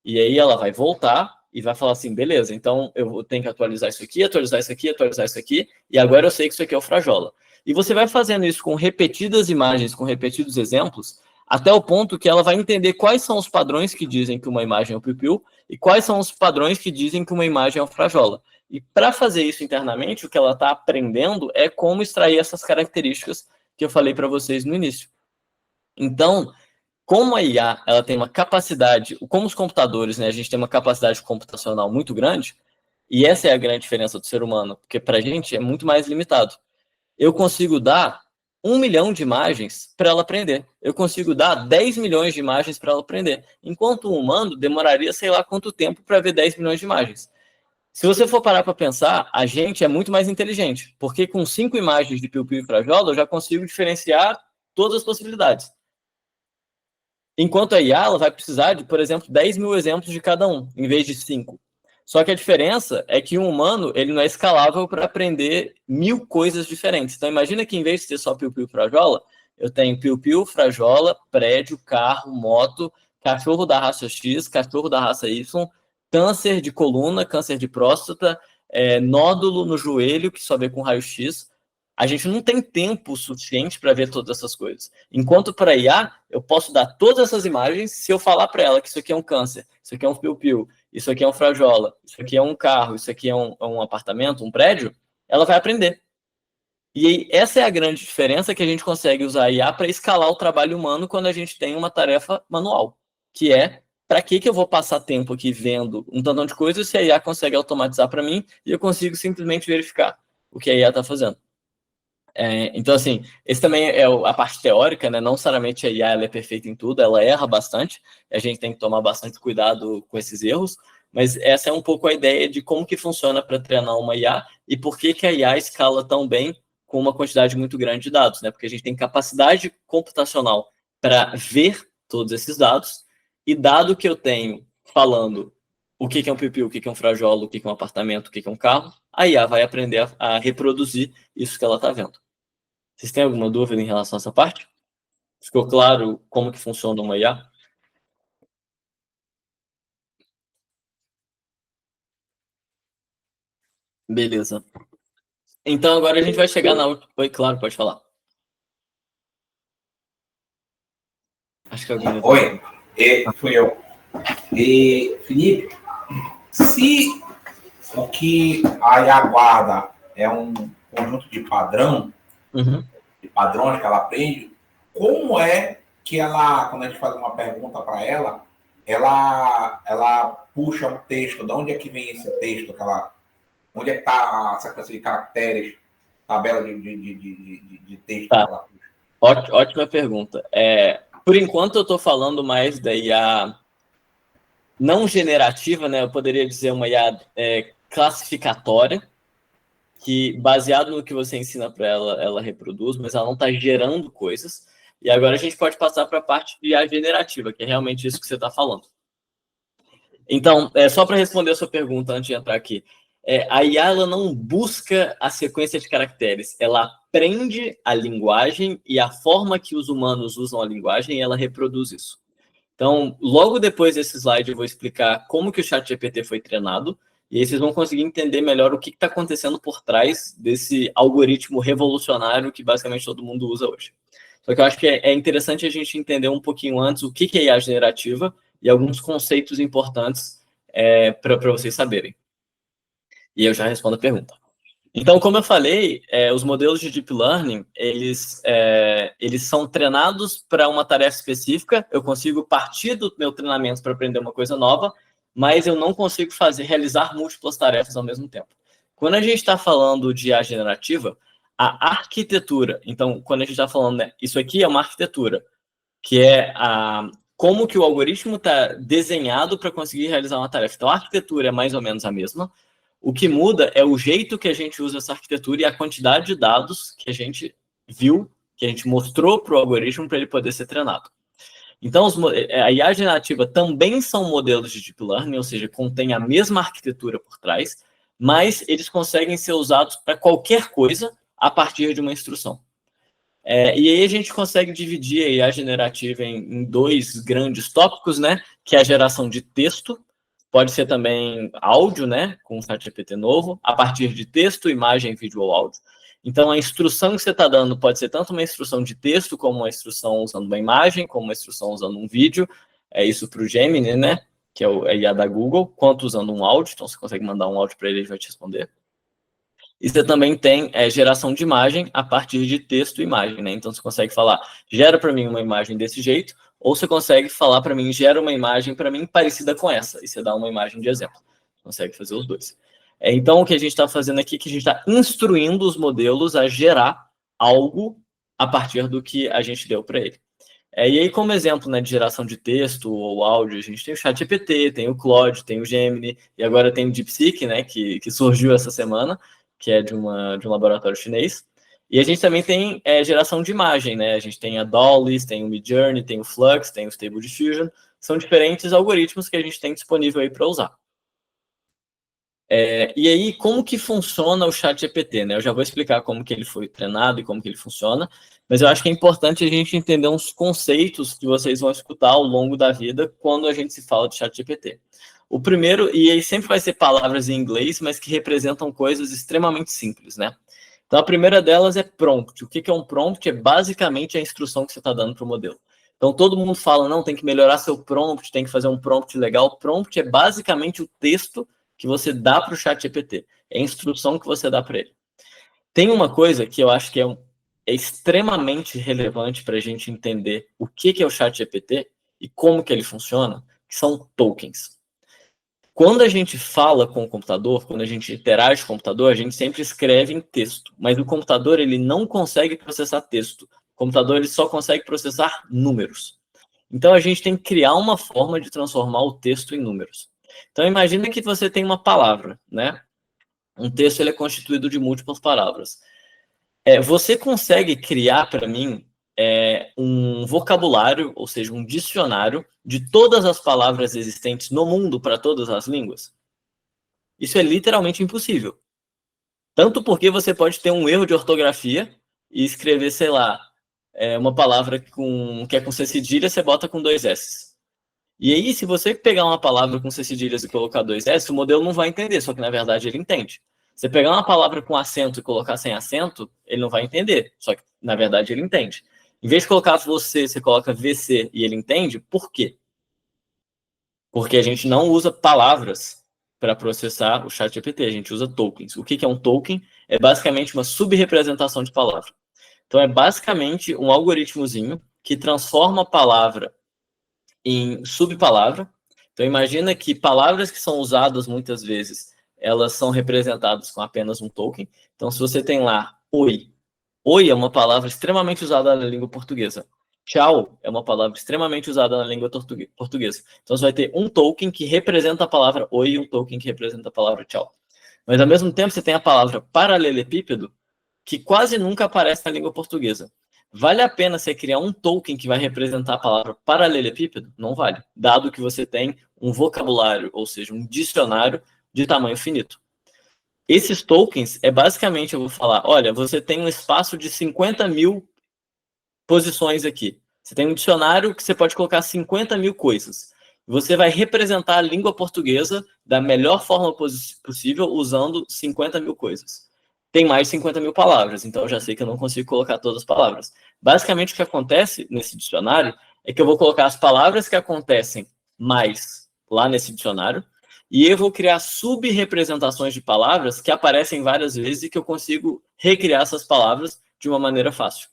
E aí ela vai voltar e vai falar assim, beleza, então eu tenho que atualizar isso aqui, atualizar isso aqui, atualizar isso aqui, e agora eu sei que isso aqui é o Frajola. E você vai fazendo isso com repetidas imagens, com repetidos exemplos, até o ponto que ela vai entender quais são os padrões que dizem que uma imagem é o Piu Piu e quais são os padrões que dizem que uma imagem é o Frajola. E para fazer isso internamente, o que ela está aprendendo é como extrair essas características que eu falei para vocês no início. Então, como a IA ela tem uma capacidade, como os computadores, né, a gente tem uma capacidade computacional muito grande, e essa é a grande diferença do ser humano, porque para a gente é muito mais limitado. Eu consigo dar 1 milhão de imagens para ela aprender. Eu consigo dar 10 milhões de imagens para ela aprender. Enquanto o humano demoraria sei lá quanto tempo para ver 10 milhões de imagens. Se você for parar para pensar, a gente é muito mais inteligente, porque com 5 imagens de Piu Piu e Frajola eu já consigo diferenciar todas as possibilidades. Enquanto a IA ela vai precisar de, por exemplo, 10 mil exemplos de cada um, em vez de 5. Só que a diferença é que um humano ele não é escalável para aprender 1000 coisas diferentes. Então imagina que em vez de ter só Piu Piu e Frajola, eu tenho Piu Piu, Frajola, prédio, carro, moto, cachorro da raça X, cachorro da raça Y, câncer de coluna, câncer de próstata, nódulo no joelho, que só vê com raio-x. A gente não tem tempo suficiente para ver todas essas coisas. Enquanto para IA, eu posso dar todas essas imagens se eu falar para ela que isso aqui é um câncer, isso aqui é um piu-piu, isso aqui é um frajola, isso aqui é um carro, isso aqui é um apartamento, um prédio, ela vai aprender. E essa é a grande diferença que a gente consegue usar a IA para escalar o trabalho humano quando a gente tem uma tarefa manual, que é para que eu vou passar tempo aqui vendo um tantão de coisas se a IA consegue automatizar para mim e eu consigo simplesmente verificar o que a IA está fazendo. Então, assim, esse também é a parte teórica, né? Não necessariamente a IA ela é perfeita em tudo, ela erra bastante, a gente tem que tomar bastante cuidado com esses erros, mas essa é um pouco a ideia de como que funciona para treinar uma IA e por que a IA escala tão bem com uma quantidade muito grande de dados, né? Porque a gente tem capacidade computacional para ver todos esses dados, e dado que eu tenho falando o que é um piu-piu, o que é um frajola, o que é um apartamento, o que é um carro, a IA vai aprender a reproduzir isso que ela está vendo. Vocês têm alguma dúvida em relação a essa parte? Ficou claro como que funciona uma IA? Beleza. Então agora a gente vai chegar na última. Oi, claro, pode falar. Acho que alguém...
Oi, fui eu. Felipe, se o que a IA guarda é um conjunto de padrão, de padrões que ela aprende, como é que ela, quando a gente faz uma pergunta para ela, ela puxa um texto? De onde é que vem esse texto? Onde é que está a sequência de caracteres, tabela de texto?
Tá.
Que ela puxa?
Ótima pergunta. Por enquanto eu estou falando mais da IA não generativa, né? Eu poderia dizer uma IA classificatória, que baseado no que você ensina para ela, ela reproduz, mas ela não está gerando coisas. E agora a gente pode passar para a parte de IA generativa, que é realmente isso que você está falando. Então, só para responder a sua pergunta antes de entrar aqui, a IA ela não busca a sequência de caracteres, ela aprende a linguagem e a forma que os humanos usam a linguagem e ela reproduz isso. Então, logo depois desse slide eu vou explicar como que o ChatGPT foi treinado E aí vocês vão conseguir entender melhor o que está acontecendo por trás desse algoritmo revolucionário que basicamente todo mundo usa hoje. Só que eu acho que é interessante a gente entender um pouquinho antes o que é IA generativa e alguns conceitos importantes para vocês saberem. E eu já respondo a pergunta. Então, como eu falei, os modelos de Deep Learning, eles são treinados para uma tarefa específica. Eu consigo partir do meu treinamento para aprender uma coisa nova, mas eu não consigo realizar múltiplas tarefas ao mesmo tempo. Quando a gente está falando de IA generativa, a arquitetura, então, quando a gente está falando, né, isso aqui é uma arquitetura, que é como que o algoritmo está desenhado para conseguir realizar uma tarefa. Então, a arquitetura é mais ou menos a mesma. O que muda é o jeito que a gente usa essa arquitetura e a quantidade de dados que a gente viu, que a gente mostrou para o algoritmo para ele poder ser treinado. Então, a IA generativa também são modelos de Deep Learning, ou seja, contém a mesma arquitetura por trás, mas eles conseguem ser usados para qualquer coisa a partir de uma instrução. E aí a gente consegue dividir a IA generativa em dois grandes tópicos, né? Que é a geração de texto, pode ser também áudio, né? Com o ChatGPT novo, a partir de texto, imagem, vídeo ou áudio. Então, a instrução que você está dando pode ser tanto uma instrução de texto, como uma instrução usando uma imagem, como uma instrução usando um vídeo. É isso para o Gemini, né? Que é a IA da Google, quanto usando um áudio. Então, você consegue mandar um áudio para ele, ele vai te responder. E você também tem geração de imagem a partir de texto e imagem, né? Então, você consegue falar, gera para mim uma imagem desse jeito, ou você consegue falar para mim, gera uma imagem para mim parecida com essa, e você dá uma imagem de exemplo. Consegue fazer os dois. Então, o que a gente está fazendo aqui é que a gente está instruindo os modelos a gerar algo a partir do que a gente deu para ele. E aí, como exemplo, né, de geração de texto ou áudio, a gente tem o ChatGPT, tem o Claude, tem o Gemini, e agora tem o DeepSeek, né, que surgiu essa semana, que é de um laboratório chinês. E a gente também tem geração de imagem, né? A gente tem a DALL-E, tem o Midjourney, tem o Flux, tem o Stable Diffusion. São diferentes algoritmos que a gente tem disponível aí para usar. E aí, como que funciona o ChatGPT, né? Eu já vou explicar como que ele foi treinado e como que ele funciona, mas eu acho que é importante a gente entender uns conceitos que vocês vão escutar ao longo da vida quando a gente se fala de ChatGPT. O primeiro, e aí sempre vai ser palavras em inglês, mas que representam coisas extremamente simples, né? Então, a primeira delas é prompt. O que é um prompt? É basicamente a instrução que você está dando para o modelo. Então, todo mundo fala, não, tem que melhorar seu prompt, tem que fazer um prompt legal. Prompt é basicamente o texto que você dá para o ChatGPT. É a instrução que você dá para ele. Tem uma coisa que eu acho que é extremamente relevante para a gente entender o que é o ChatGPT e como que ele funciona, que são tokens. Quando a gente fala com o computador, quando a gente interage com o computador, a gente sempre escreve em texto, mas o computador ele não consegue processar texto. O computador ele só consegue processar números. Então a gente tem que criar uma forma de transformar o texto em números. Então imagina que você tem uma palavra, né? Um texto ele é constituído de múltiplas palavras. Você consegue criar para mim um vocabulário, ou seja, um dicionário de todas as palavras existentes no mundo para todas as línguas? Isso é literalmente impossível. Tanto porque você pode ter um erro de ortografia e escrever, sei lá, uma palavra que é com C cedilha, você bota com 2 S. E aí, se você pegar uma palavra com C cedilhas e colocar 2 S, o modelo não vai entender, só que na verdade ele entende. Você pegar uma palavra com acento e colocar sem acento, ele não vai entender, só que na verdade ele entende. Em vez de colocar você coloca VC e ele entende, por quê? Porque a gente não usa palavras para processar o ChatGPT, a gente usa tokens. O que é um token? É basicamente uma subrepresentação de palavra. Então, é basicamente um algoritmozinho que transforma a palavra em subpalavra. Então, imagina que palavras que são usadas muitas vezes, elas são representadas com apenas um token. Então, se você tem lá oi, oi é uma palavra extremamente usada na língua portuguesa. Tchau é uma palavra extremamente usada na língua portuguesa. Então, você vai ter um token que representa a palavra oi e um token que representa a palavra tchau. Mas, ao mesmo tempo, você tem a palavra paralelepípedo, que quase nunca aparece na língua portuguesa. Vale a pena você criar um token que vai representar a palavra paralelepípedo? Não vale, dado que você tem um vocabulário, ou seja, um dicionário de tamanho finito. Esses tokens basicamente, eu vou falar, olha, você tem um espaço de 50 mil posições aqui. Você tem um dicionário que você pode colocar 50 mil coisas. você vai representar a língua portuguesa da melhor forma possível usando 50 mil coisas. Tem mais de 50 mil palavras, então eu já sei que eu não consigo colocar todas as palavras. Basicamente, o que acontece nesse dicionário é que eu vou colocar as palavras que acontecem mais lá nesse dicionário, e eu vou criar sub-representações de palavras que aparecem várias vezes e que eu consigo recriar essas palavras de uma maneira fácil.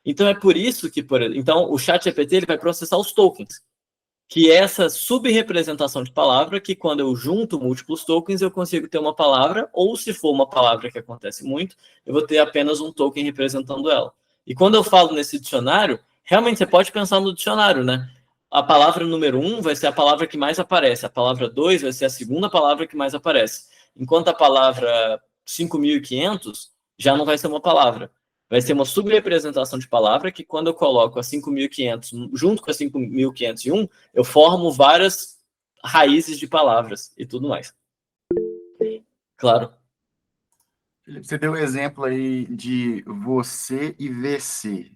Então, é por isso que, então, o ChatGPT ele vai processar os tokens, que é essa sub-representação de palavra que, quando eu junto múltiplos tokens, eu consigo ter uma palavra, ou se for uma palavra que acontece muito, eu vou ter apenas um token representando ela. E quando eu falo nesse dicionário, realmente você pode pensar no dicionário, né? A palavra número 1 vai ser a palavra que mais aparece, a palavra 2 vai ser a segunda palavra que mais aparece, enquanto a palavra 5.500 já não vai ser uma palavra. Vai ser uma subrepresentação de palavra que, quando eu coloco a 5.500 junto com a 5.501, eu formo várias raízes de palavras e tudo mais. Claro.
Você deu o exemplo aí de você e VC.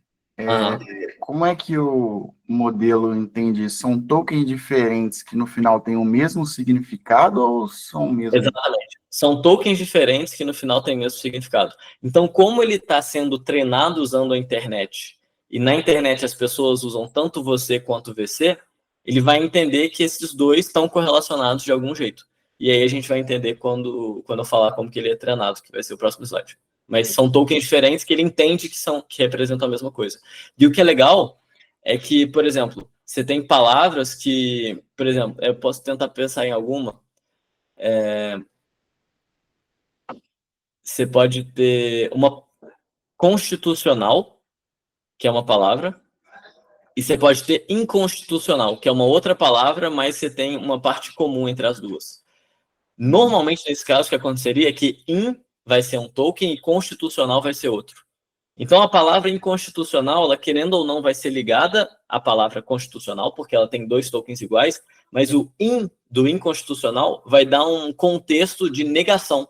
Como é que o modelo entende isso? São tokens diferentes que no final têm o mesmo significado ou são o mesmo?
Exatamente. São tokens diferentes que no final têm o mesmo significado. Então, como ele está sendo treinado usando a internet, e na internet as pessoas usam tanto você quanto VC, ele vai entender que esses dois estão correlacionados de algum jeito. E aí a gente vai entender quando eu falar como que ele é treinado, que vai ser o próximo slide. Mas são tokens diferentes que ele entende que representam a mesma coisa. E o que é legal é que, por exemplo, você tem palavras que, por exemplo, eu posso tentar pensar em alguma. Você pode ter uma constitucional, que é uma palavra, e você pode ter inconstitucional, que é uma outra palavra, mas você tem uma parte comum entre as duas. Normalmente, nesse caso, o que aconteceria é que in vai ser um token e constitucional vai ser outro. Então, a palavra inconstitucional, ela, querendo ou não, vai ser ligada à palavra constitucional, porque ela tem dois tokens iguais, mas o in do inconstitucional vai dar um contexto de negação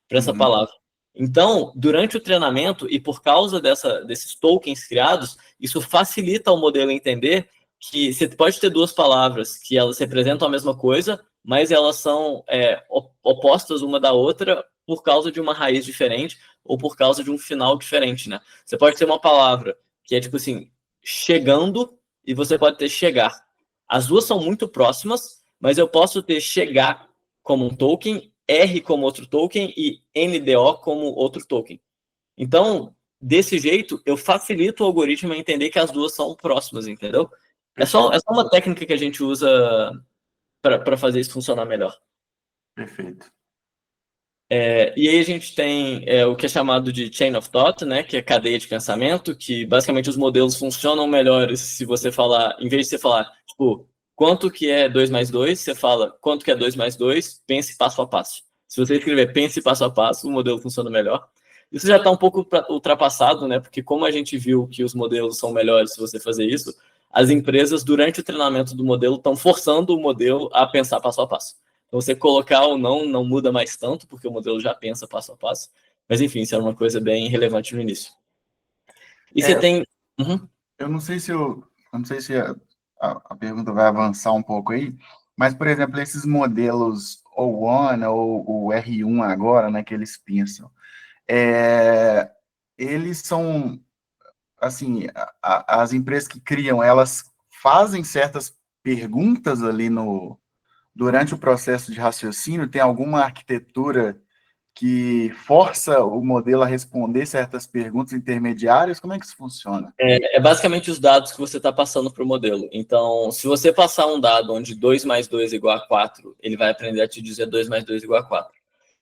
para essa palavra. Então, durante o treinamento, e por causa desses tokens criados, isso facilita o modelo entender que você pode ter duas palavras que elas representam a mesma coisa, mas elas são opostas uma da outra por causa de uma raiz diferente ou por causa de um final diferente, né? Você pode ter uma palavra que é tipo assim, chegando, e você pode ter chegar. As duas são muito próximas, mas eu posso ter chegar como um token, R como outro token e NDO como outro token. Então, desse jeito, eu facilito o algoritmo a entender que as duas são próximas, entendeu? É só uma técnica que a gente usa para fazer isso funcionar melhor.
Perfeito.
E aí a gente tem o que é chamado de chain of thought, né, que é cadeia de pensamento, que basicamente os modelos funcionam melhor se você falar, em vez de você falar, tipo, quanto que é 2 mais 2, você fala quanto que é 2 mais 2, pense passo a passo. Se você escrever pense passo a passo, o modelo funciona melhor. Isso já está um pouco ultrapassado, né, porque como a gente viu que os modelos são melhores se você fazer isso, as empresas, durante o treinamento do modelo, estão forçando o modelo a pensar passo a passo. Então, você colocar ou não muda mais tanto, porque o modelo já pensa passo a passo. Mas, enfim, isso era uma coisa bem relevante no início. E você tem...
Eu não sei se a pergunta vai avançar um pouco aí, mas, por exemplo, esses modelos O1 ou o R1 agora, né, que eles pensam, eles são, assim, as empresas que criam, elas fazem certas perguntas ali durante o processo de raciocínio, tem alguma arquitetura que força o modelo a responder certas perguntas intermediárias? Como é que isso funciona?
É basicamente os dados que você está passando para o modelo. Então, se você passar um dado onde 2 mais 2 é igual a 4, ele vai aprender a te dizer 2 mais 2 é igual a 4.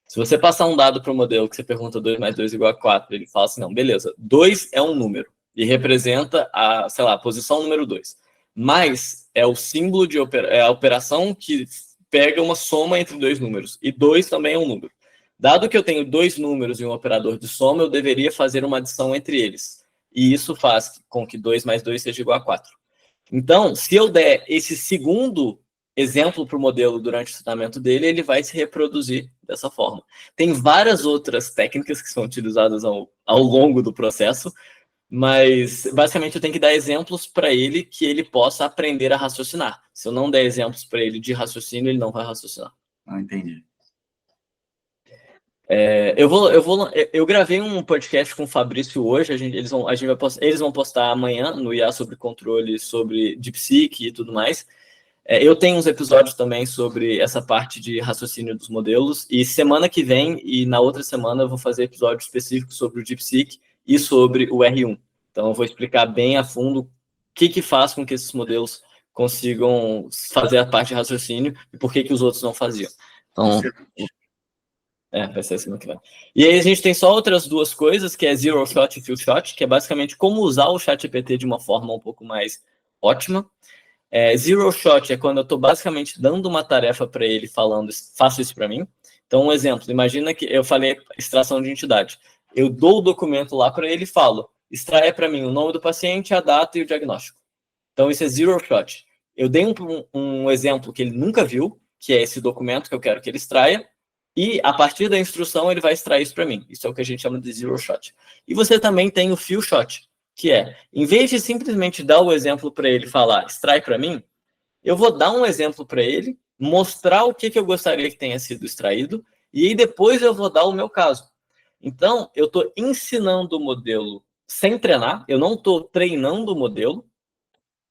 Se você passar um dado para o modelo que você pergunta 2 mais 2 é igual a 4, ele fala assim, não, beleza, 2 é um número e representa a posição número 2. Mais é o símbolo é a operação que pega uma soma entre dois números. E 2 também é um número. Dado que eu tenho dois números e um operador de soma, eu deveria fazer uma adição entre eles. E isso faz com que 2 mais 2 seja igual a 4. Então, se eu der esse segundo exemplo para o modelo durante o treinamento dele, ele vai se reproduzir dessa forma. Tem várias outras técnicas que são utilizadas ao longo do processo, Mas, basicamente, eu tenho que dar exemplos para ele que ele possa aprender a raciocinar. Se eu não der exemplos para ele de raciocínio, ele não vai raciocinar.
Não entendi.
Eu gravei um podcast com o Fabrício hoje, eles vão postar amanhã no IA sobre controle, sobre DeepSeek e tudo mais. Eu tenho uns episódios também sobre essa parte de raciocínio dos modelos, e semana que vem e na outra semana eu vou fazer episódio específico sobre o DeepSeek e sobre o R1. Então eu vou explicar bem a fundo o que faz com que esses modelos consigam fazer a parte de raciocínio e por que os outros não faziam. Então, vai ser semana que vem. E aí a gente tem só outras duas coisas, que é Zero Shot e Few Shot, que é basicamente como usar o ChatGPT de uma forma um pouco mais ótima. Zero Shot é quando eu estou basicamente dando uma tarefa para ele, falando, faça isso para mim. Então, um exemplo, imagina que eu falei extração de entidade. Eu dou o documento lá para ele e falo, extraia para mim o nome do paciente, a data e o diagnóstico. Então, isso é Zero Shot. Eu dei um exemplo que ele nunca viu, que é esse documento que eu quero que ele extraia, e a partir da instrução ele vai extrair isso para mim. Isso é o que a gente chama de Zero Shot. E você também tem o Few Shot, que é, em vez de simplesmente dar o exemplo para ele falar, extrai para mim, eu vou dar um exemplo para ele, mostrar o que eu gostaria que tenha sido extraído, e aí depois eu vou dar o meu caso. Então, eu estou ensinando o modelo sem treinar, eu não estou treinando o modelo,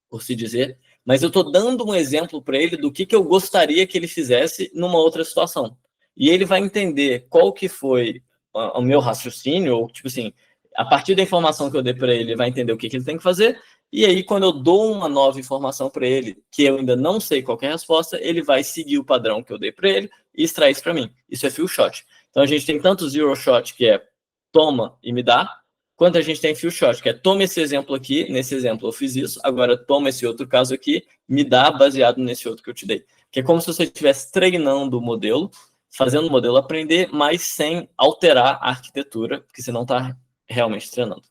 por se dizer, mas eu estou dando um exemplo para ele do que eu gostaria que ele fizesse numa outra situação. E ele vai entender qual que foi o meu raciocínio, ou tipo assim, a partir da informação que eu dei para ele, ele vai entender o que ele tem que fazer, e aí quando eu dou uma nova informação para ele, que eu ainda não sei qual é a resposta, ele vai seguir o padrão que eu dei para ele e extrair isso para mim. Isso é Few Shot. Então a gente tem tanto Zero Shot, que é toma e me dá, quanto a gente tem Few Shot, que é toma esse exemplo aqui, nesse exemplo eu fiz isso, agora toma esse outro caso aqui, me dá baseado nesse outro que eu te dei. Que é como se você estivesse treinando o modelo, fazendo o modelo aprender, mas sem alterar a arquitetura, porque você não está realmente treinando.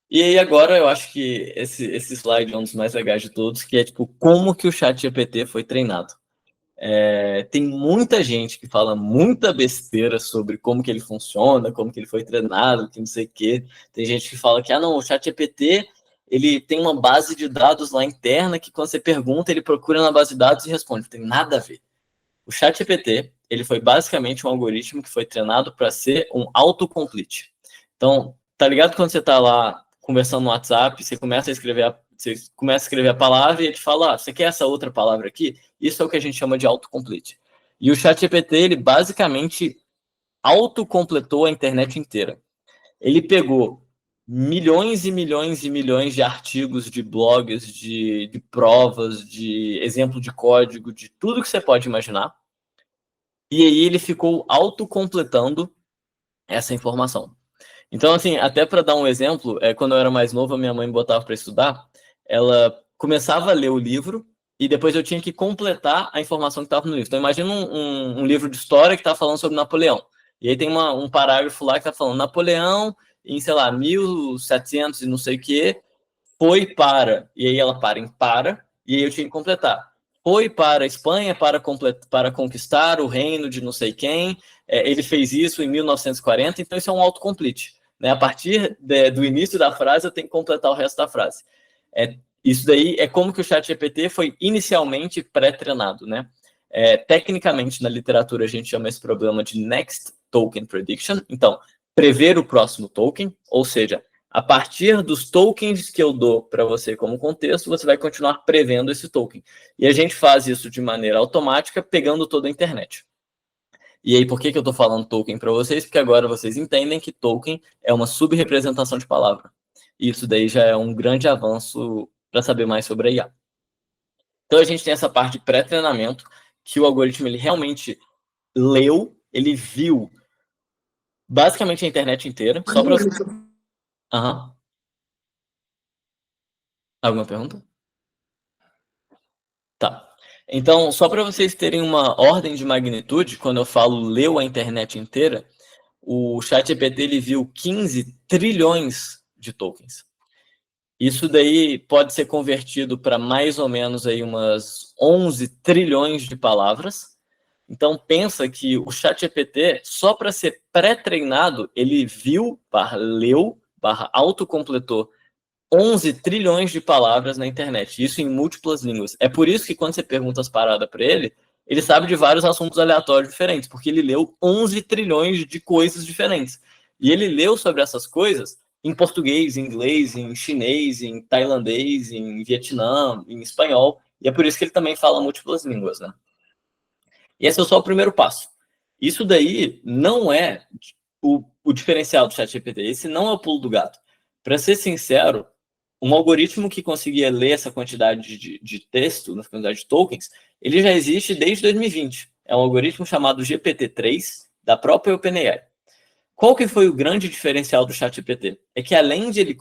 E aí agora eu acho que esse slide é um dos mais legais de todos, que é tipo, como que o ChatGPT foi treinado. Tem muita gente que fala muita besteira sobre como que ele funciona, como que ele foi treinado, que não sei o quê. Tem gente que fala que, não, o ChatGPT, ele tem uma base de dados lá interna que quando você pergunta, ele procura na base de dados e responde. Não tem nada a ver. O ChatGPT, ele foi basicamente um algoritmo que foi treinado para ser um autocomplete. Então, tá ligado quando você tá lá conversando no WhatsApp, você começa a escrever a palavra e ele te fala, você quer essa outra palavra aqui? Isso é o que a gente chama de autocomplete. E o ChatGPT, ele basicamente autocompletou a internet inteira. Ele pegou milhões e milhões e milhões de artigos, de blogs, de provas, de exemplo de código, de tudo que você pode imaginar. E aí ele ficou autocompletando essa informação. Então, assim, até para dar um exemplo, quando eu era mais novo, a minha mãe me botava para estudar, ela começava a ler o livro e depois eu tinha que completar a informação que estava no livro. Então, imagina um livro de história que está falando sobre Napoleão. E aí tem um parágrafo lá que está falando Napoleão, em, sei lá, 1700 e não sei o quê, foi para... E aí ela para em para, e aí eu tinha que completar. Foi para a Espanha para conquistar o reino de não sei quem, ele fez isso em 1940, então isso é um autocomplete. Né? A partir do início da frase, eu tenho que completar o resto da frase. Isso daí é como que o ChatGPT foi inicialmente pré-treinado. Né? Tecnicamente, na literatura, a gente chama esse problema de Next Token Prediction. Então, prever o próximo token, ou seja, a partir dos tokens que eu dou para você como contexto, você vai continuar prevendo esse token. E a gente faz isso de maneira automática, pegando toda a internet. E aí, por que eu estou falando token para vocês? Porque agora vocês entendem que token é uma subrepresentação de palavra. E isso daí já é um grande avanço para saber mais sobre a IA. Então, a gente tem essa parte de pré-treinamento, que o algoritmo ele realmente leu, ele viu basicamente a internet inteira, só para... Aham. Alguma pergunta? Tá. Então, só para vocês terem uma ordem de magnitude, quando eu falo leu a internet inteira, o ChatGPT ele viu 15 trilhões de tokens. Isso daí pode ser convertido para mais ou menos aí umas 11 trilhões de palavras. Então, pensa que o ChatGPT, só para ser pré-treinado, ele viu, leu autocompletou 11 trilhões de palavras na internet, isso em múltiplas línguas. É por isso que quando você pergunta as paradas para ele sabe de vários assuntos aleatórios diferentes, porque ele leu 11 trilhões de coisas diferentes. E ele leu sobre essas coisas em português, em inglês, em chinês, em tailandês, em Vietnã, em espanhol, e é por isso que ele também fala múltiplas línguas, né? E esse é só o primeiro passo. Isso daí não é o diferencial do ChatGPT, esse não é o pulo do gato. Para ser sincero, um algoritmo que conseguia ler essa quantidade de texto, na quantidade de tokens, ele já existe desde 2020. É um algoritmo chamado GPT-3, da própria OpenAI. Qual que foi o grande diferencial do ChatGPT? É que além de ele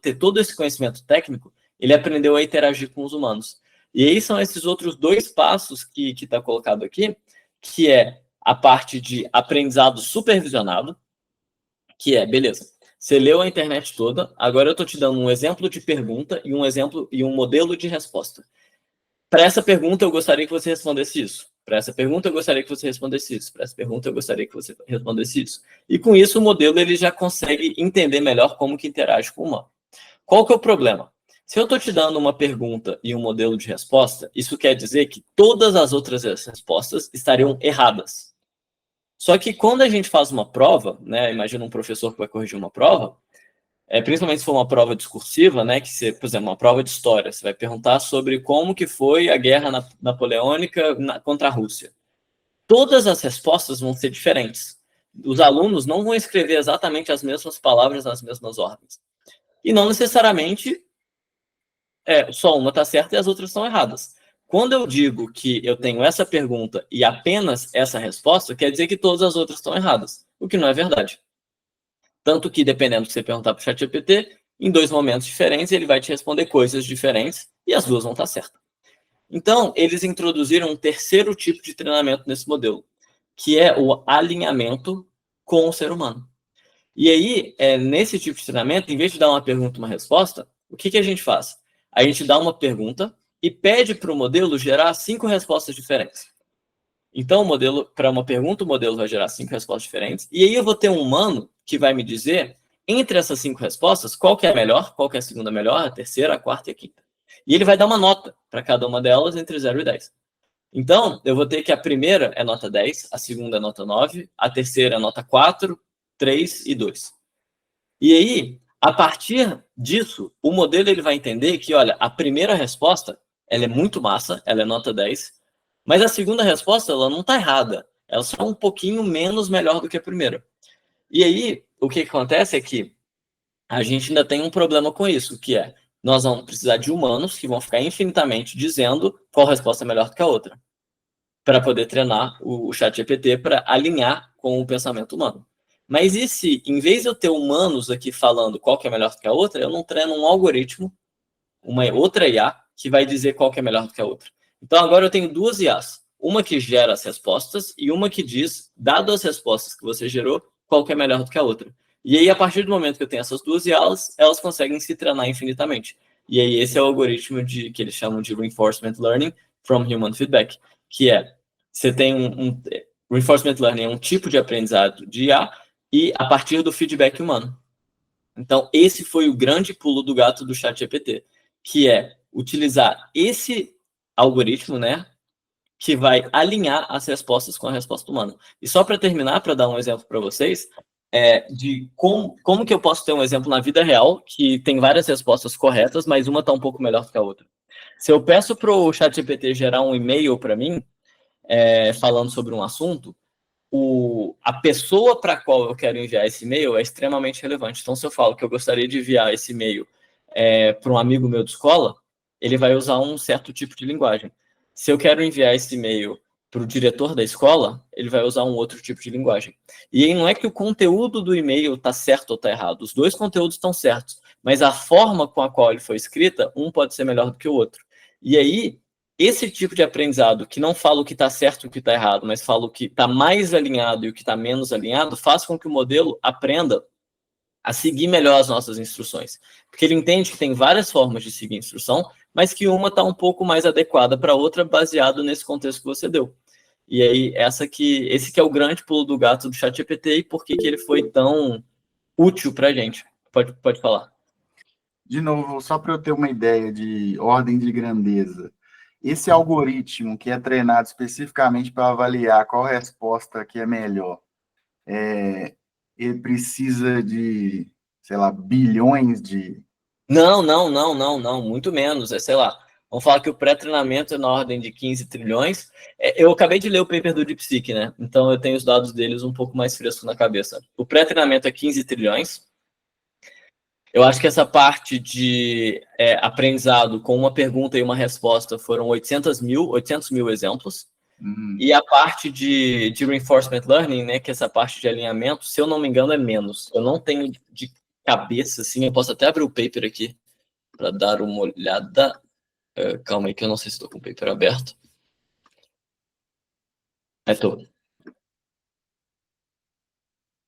ter todo esse conhecimento técnico, ele aprendeu a interagir com os humanos. E aí são esses outros dois passos que está colocado aqui, que é a parte de aprendizado supervisionado, que é, beleza, você leu a internet toda, agora eu estou te dando um exemplo de pergunta e um modelo de resposta. Para essa pergunta, eu gostaria que você respondesse isso. Para essa pergunta, eu gostaria que você respondesse isso. Para essa pergunta, eu gostaria que você respondesse isso. E com isso, o modelo ele já consegue entender melhor como que interage com o humano. Qual que é o problema? Se eu estou te dando uma pergunta e um modelo de resposta, isso quer dizer que todas as outras respostas estariam erradas. Só que quando a gente faz uma prova, né, imagina um professor que vai corrigir uma prova, principalmente se for uma prova discursiva, né, por exemplo, uma prova de história, você vai perguntar sobre como que foi a guerra napoleônica contra a Rússia. Todas as respostas vão ser diferentes. Os alunos não vão escrever exatamente as mesmas palavras nas mesmas ordens. E não necessariamente só uma está certa e as outras estão erradas. Quando eu digo que eu tenho essa pergunta e apenas essa resposta, quer dizer que todas as outras estão erradas, o que não é verdade. Tanto que, dependendo do que você perguntar para o ChatGPT, em 2 momentos diferentes, ele vai te responder coisas diferentes e as duas vão estar certas. Então, eles introduziram um terceiro tipo de treinamento nesse modelo, que é o alinhamento com o ser humano. E aí, nesse tipo de treinamento, em vez de dar uma pergunta e uma resposta, o que a gente faz? A gente dá uma pergunta e pede para o modelo gerar 5 respostas diferentes. Então, para uma pergunta, o modelo vai gerar 5 respostas diferentes. E aí eu vou ter um humano que vai me dizer, entre essas 5 respostas, qual que é a melhor, qual que é a segunda melhor, a terceira, a quarta e a quinta. E ele vai dar uma nota para cada uma delas entre 0 e 10. Então, eu vou ter que a primeira é nota 10, a segunda é nota 9, a terceira é nota 4, 3 e 2. E aí, a partir disso, o modelo ele vai entender que, olha, a primeira resposta, ela é muito massa, ela é nota 10, mas a segunda resposta, ela não está errada. Ela é só um pouquinho menos melhor do que a primeira. E aí, o que acontece é que a gente ainda tem um problema com isso, que é, nós vamos precisar de humanos que vão ficar infinitamente dizendo qual resposta é melhor do que a outra, para poder treinar o ChatGPT para alinhar com o pensamento humano. Mas e se, em vez de eu ter humanos aqui falando qual que é melhor do que a outra, eu não treino um algoritmo, uma outra IA, que vai dizer qual que é melhor do que a outra? Então, agora eu tenho 2 IAs. Uma que gera as respostas e uma que diz, dado as respostas que você gerou, qual que é melhor do que a outra. E aí, a partir do momento que eu tenho essas 2 IAs, elas conseguem se treinar infinitamente. E aí, esse é o algoritmo que eles chamam de Reinforcement Learning from Human Feedback, que você tem Reinforcement Learning é um tipo de aprendizado de IA e a partir do feedback humano. Então, esse foi o grande pulo do gato do ChatGPT, que é utilizar esse algoritmo, né, que vai alinhar as respostas com a resposta humana. E só para terminar, para dar um exemplo para vocês, de como que eu posso ter um exemplo na vida real, que tem várias respostas corretas, mas uma está um pouco melhor do que a outra. Se eu peço para o ChatGPT gerar um e-mail para mim, falando sobre um assunto, a pessoa para a qual eu quero enviar esse e-mail é extremamente relevante. Então, se eu falo que eu gostaria de enviar esse e-mail para um amigo meu de escola, ele vai usar um certo tipo de linguagem. Se eu quero enviar esse e-mail para o diretor da escola, ele vai usar um outro tipo de linguagem. E aí não é que o conteúdo do e-mail está certo ou está errado. Os 2 conteúdos estão certos, mas a forma com a qual ele foi escrita, um pode ser melhor do que o outro. E aí, esse tipo de aprendizado, que não fala o que está certo e o que está errado, mas fala o que está mais alinhado e o que está menos alinhado, faz com que o modelo aprenda a seguir melhor as nossas instruções. Porque ele entende que tem várias formas de seguir a instrução, mas que uma está um pouco mais adequada para a outra, baseado nesse contexto que você deu. E aí, esse que é o grande pulo do gato do ChatGPT e por que ele foi tão útil para a gente. pode falar.
De novo, só para eu ter uma ideia de ordem de grandeza, esse algoritmo que é treinado especificamente para avaliar qual resposta que é melhor, ele precisa de, sei lá, bilhões de...
Não, muito menos. Sei lá, vamos falar que o pré-treinamento é na ordem de 15 trilhões. Eu acabei de ler o paper do DeepSeek, né? Então eu tenho os dados deles um pouco mais frescos na cabeça. O pré-treinamento é 15 trilhões. Eu acho que essa parte de aprendizado com uma pergunta e uma resposta foram 800 mil exemplos. E a parte de reinforcement learning, né, que é essa parte de alinhamento, se eu não me engano, é menos. Eu não tenho de cabeça, assim, eu posso até abrir o paper aqui para dar uma olhada. Calma aí, que eu não sei se estou com o paper aberto. Estou.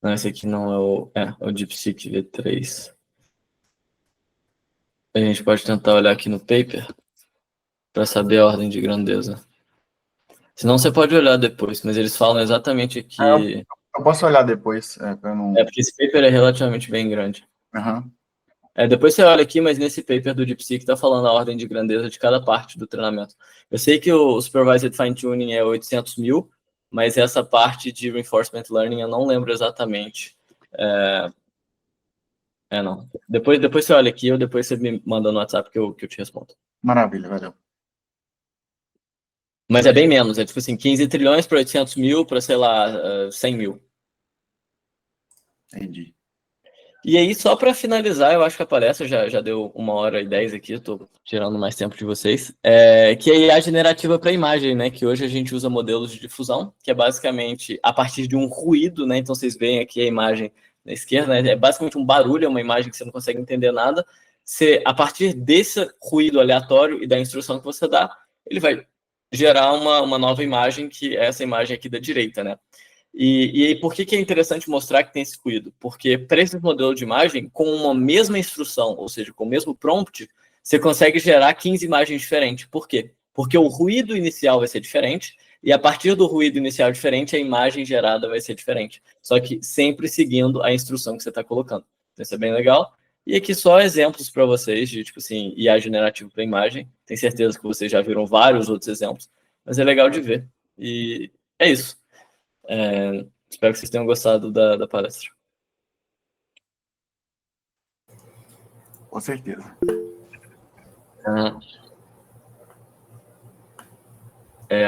Não, esse aqui não é o DeepSeek V3. A gente pode tentar olhar aqui no paper para saber a ordem de grandeza. Senão você pode olhar depois, mas eles falam exatamente aqui...
Eu posso olhar depois.
Porque esse paper é relativamente bem grande.
Uhum.
Depois você olha aqui, mas nesse paper do DeepSeek está falando a ordem de grandeza de cada parte do treinamento. Eu sei que o Supervised Fine-Tuning é 800 mil, mas essa parte de Reinforcement Learning eu não lembro exatamente. Não. Depois você olha aqui, ou depois você me manda no WhatsApp que eu te respondo.
Maravilha, valeu.
Mas é bem menos, tipo assim, 15 trilhões para 800 mil para, sei lá, 100 mil.
Entendi.
E aí, só para finalizar, eu acho que a palestra já deu 1h10 aqui, estou tirando mais tempo de vocês, que é a IA generativa para imagem, né? Que hoje a gente usa modelos de difusão, que é basicamente a partir de um ruído, né? Então, vocês veem aqui a imagem na esquerda, né? É basicamente um barulho, é uma imagem que você não consegue entender nada. A partir desse ruído aleatório e da instrução que você dá, ele vai gerar uma nova imagem, que é essa imagem aqui da direita, né? E por que é interessante mostrar que tem esse ruído? Porque para esse modelo de imagem, com uma mesma instrução, ou seja, com o mesmo prompt, você consegue gerar 15 imagens diferentes. Por quê? Porque o ruído inicial vai ser diferente, e a partir do ruído inicial diferente, a imagem gerada vai ser diferente. Só que sempre seguindo a instrução que você está colocando. Então, isso é bem legal. E aqui só exemplos para vocês de, tipo assim, IA generativo para imagem. Tenho certeza que vocês já viram vários outros exemplos, mas é legal de ver. E é isso. Espero que vocês tenham gostado da palestra.
Com certeza.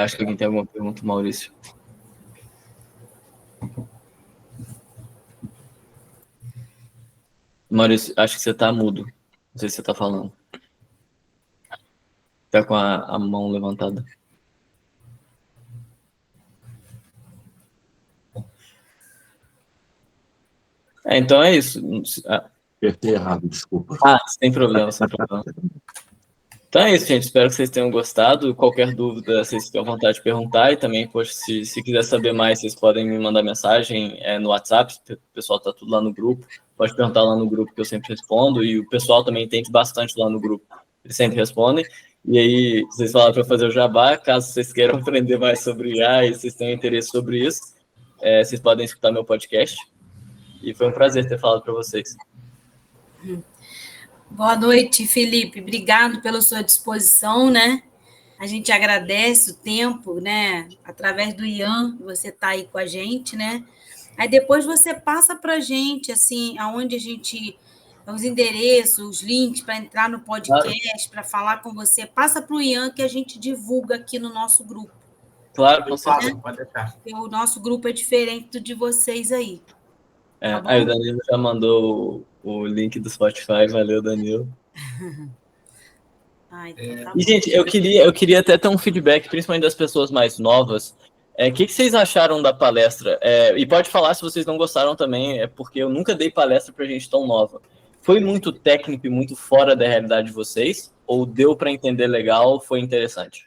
Acho que alguém tem alguma pergunta, Maurício. Maurício, acho que você está mudo. Não sei se você está falando. Está com a mão levantada. Então é isso.
Apertei errado, desculpa.
Sem problema, sem problema. Então é isso, gente. Espero que vocês tenham gostado. Qualquer dúvida, vocês ficam à vontade de perguntar. E também, poxa, se quiser saber mais, vocês podem me mandar mensagem no WhatsApp. O pessoal está tudo lá no grupo. Pode perguntar lá no grupo que eu sempre respondo. E o pessoal também entende bastante lá no grupo. Eles sempre respondem. E aí, vocês falaram para fazer o jabá. Caso vocês queiram aprender mais sobre IA e vocês tenham interesse sobre isso, vocês podem escutar meu podcast. E foi um prazer ter falado para vocês.
Boa noite, Felipe. Obrigado pela sua disposição, né? A gente agradece o tempo, né? Através do Ian, você está aí com a gente, né? Aí depois você passa para a gente, assim, aonde a gente... Os endereços, os links para entrar no podcast, para falar com você. Passa para o Ian que a gente divulga aqui no nosso grupo.
Claro, com certeza.
Pode deixar.
Porque o nosso grupo é diferente do de vocês aí. Tá bom?
Aí o Danilo já mandou o link do Spotify. Valeu, Danilo.
Então tá
E, gente, eu queria até ter um feedback, principalmente das pessoas mais novas. O que vocês acharam da palestra? E pode falar se vocês não gostaram também, porque eu nunca dei palestra para gente tão nova. Foi muito técnico e muito fora da realidade de vocês? Ou deu para entender legal, foi interessante?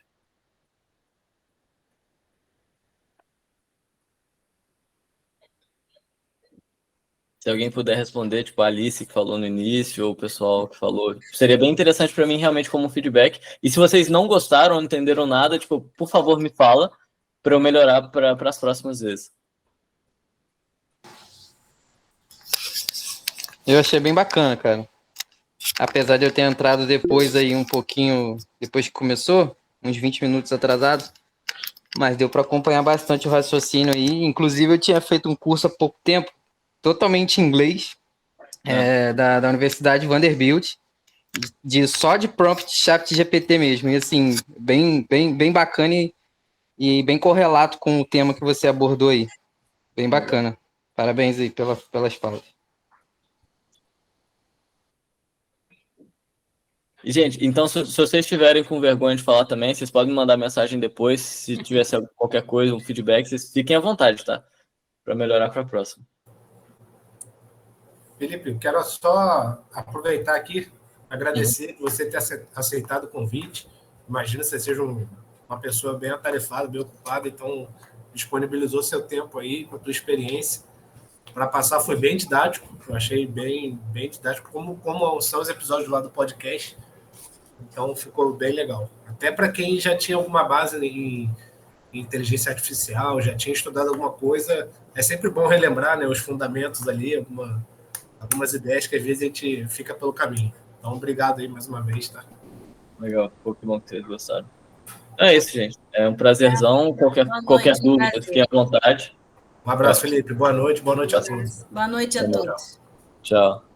Se alguém puder responder, tipo a Alice que falou no início, ou o pessoal que falou, seria bem interessante para mim realmente como feedback. E se vocês não gostaram, não entenderam nada, tipo, por favor, me fala para eu melhorar para as próximas vezes.
Eu achei bem bacana, cara. Apesar de eu ter entrado depois aí um pouquinho, depois que começou, uns 20 minutos atrasado, mas deu para acompanhar bastante o raciocínio aí. Inclusive, eu tinha feito um curso há pouco tempo, totalmente em inglês, da Universidade Vanderbilt, só de prompt ChatGPT mesmo. E assim, bem bacana e bem correlato com o tema que você abordou aí. Bem bacana. Parabéns aí pelas falas.
E, gente, então, se vocês estiverem com vergonha de falar também, vocês podem mandar mensagem depois. Se tivesse qualquer coisa, um feedback, vocês fiquem à vontade, tá? Para melhorar para a próxima.
Felipe, eu quero só aproveitar aqui, agradecer por você ter aceitado o convite. Imagino que você seja uma pessoa bem atarefada, bem ocupada, então disponibilizou seu tempo aí, com a tua experiência. Para passar foi bem didático, eu achei bem didático, como são os episódios lá do podcast. Então ficou bem legal. Até para quem já tinha alguma base em inteligência artificial, já tinha estudado alguma coisa, é sempre bom relembrar, né, os fundamentos ali, algumas ideias que às vezes a gente fica pelo caminho. Então, obrigado aí mais uma vez, tá?
Legal, que bom que vocês gostaram. É isso, gente. É um prazerzão. Qualquer dúvida, fiquem à vontade.
Um abraço, Felipe. Boa noite a todos.
Boa noite a todos.
Tchau.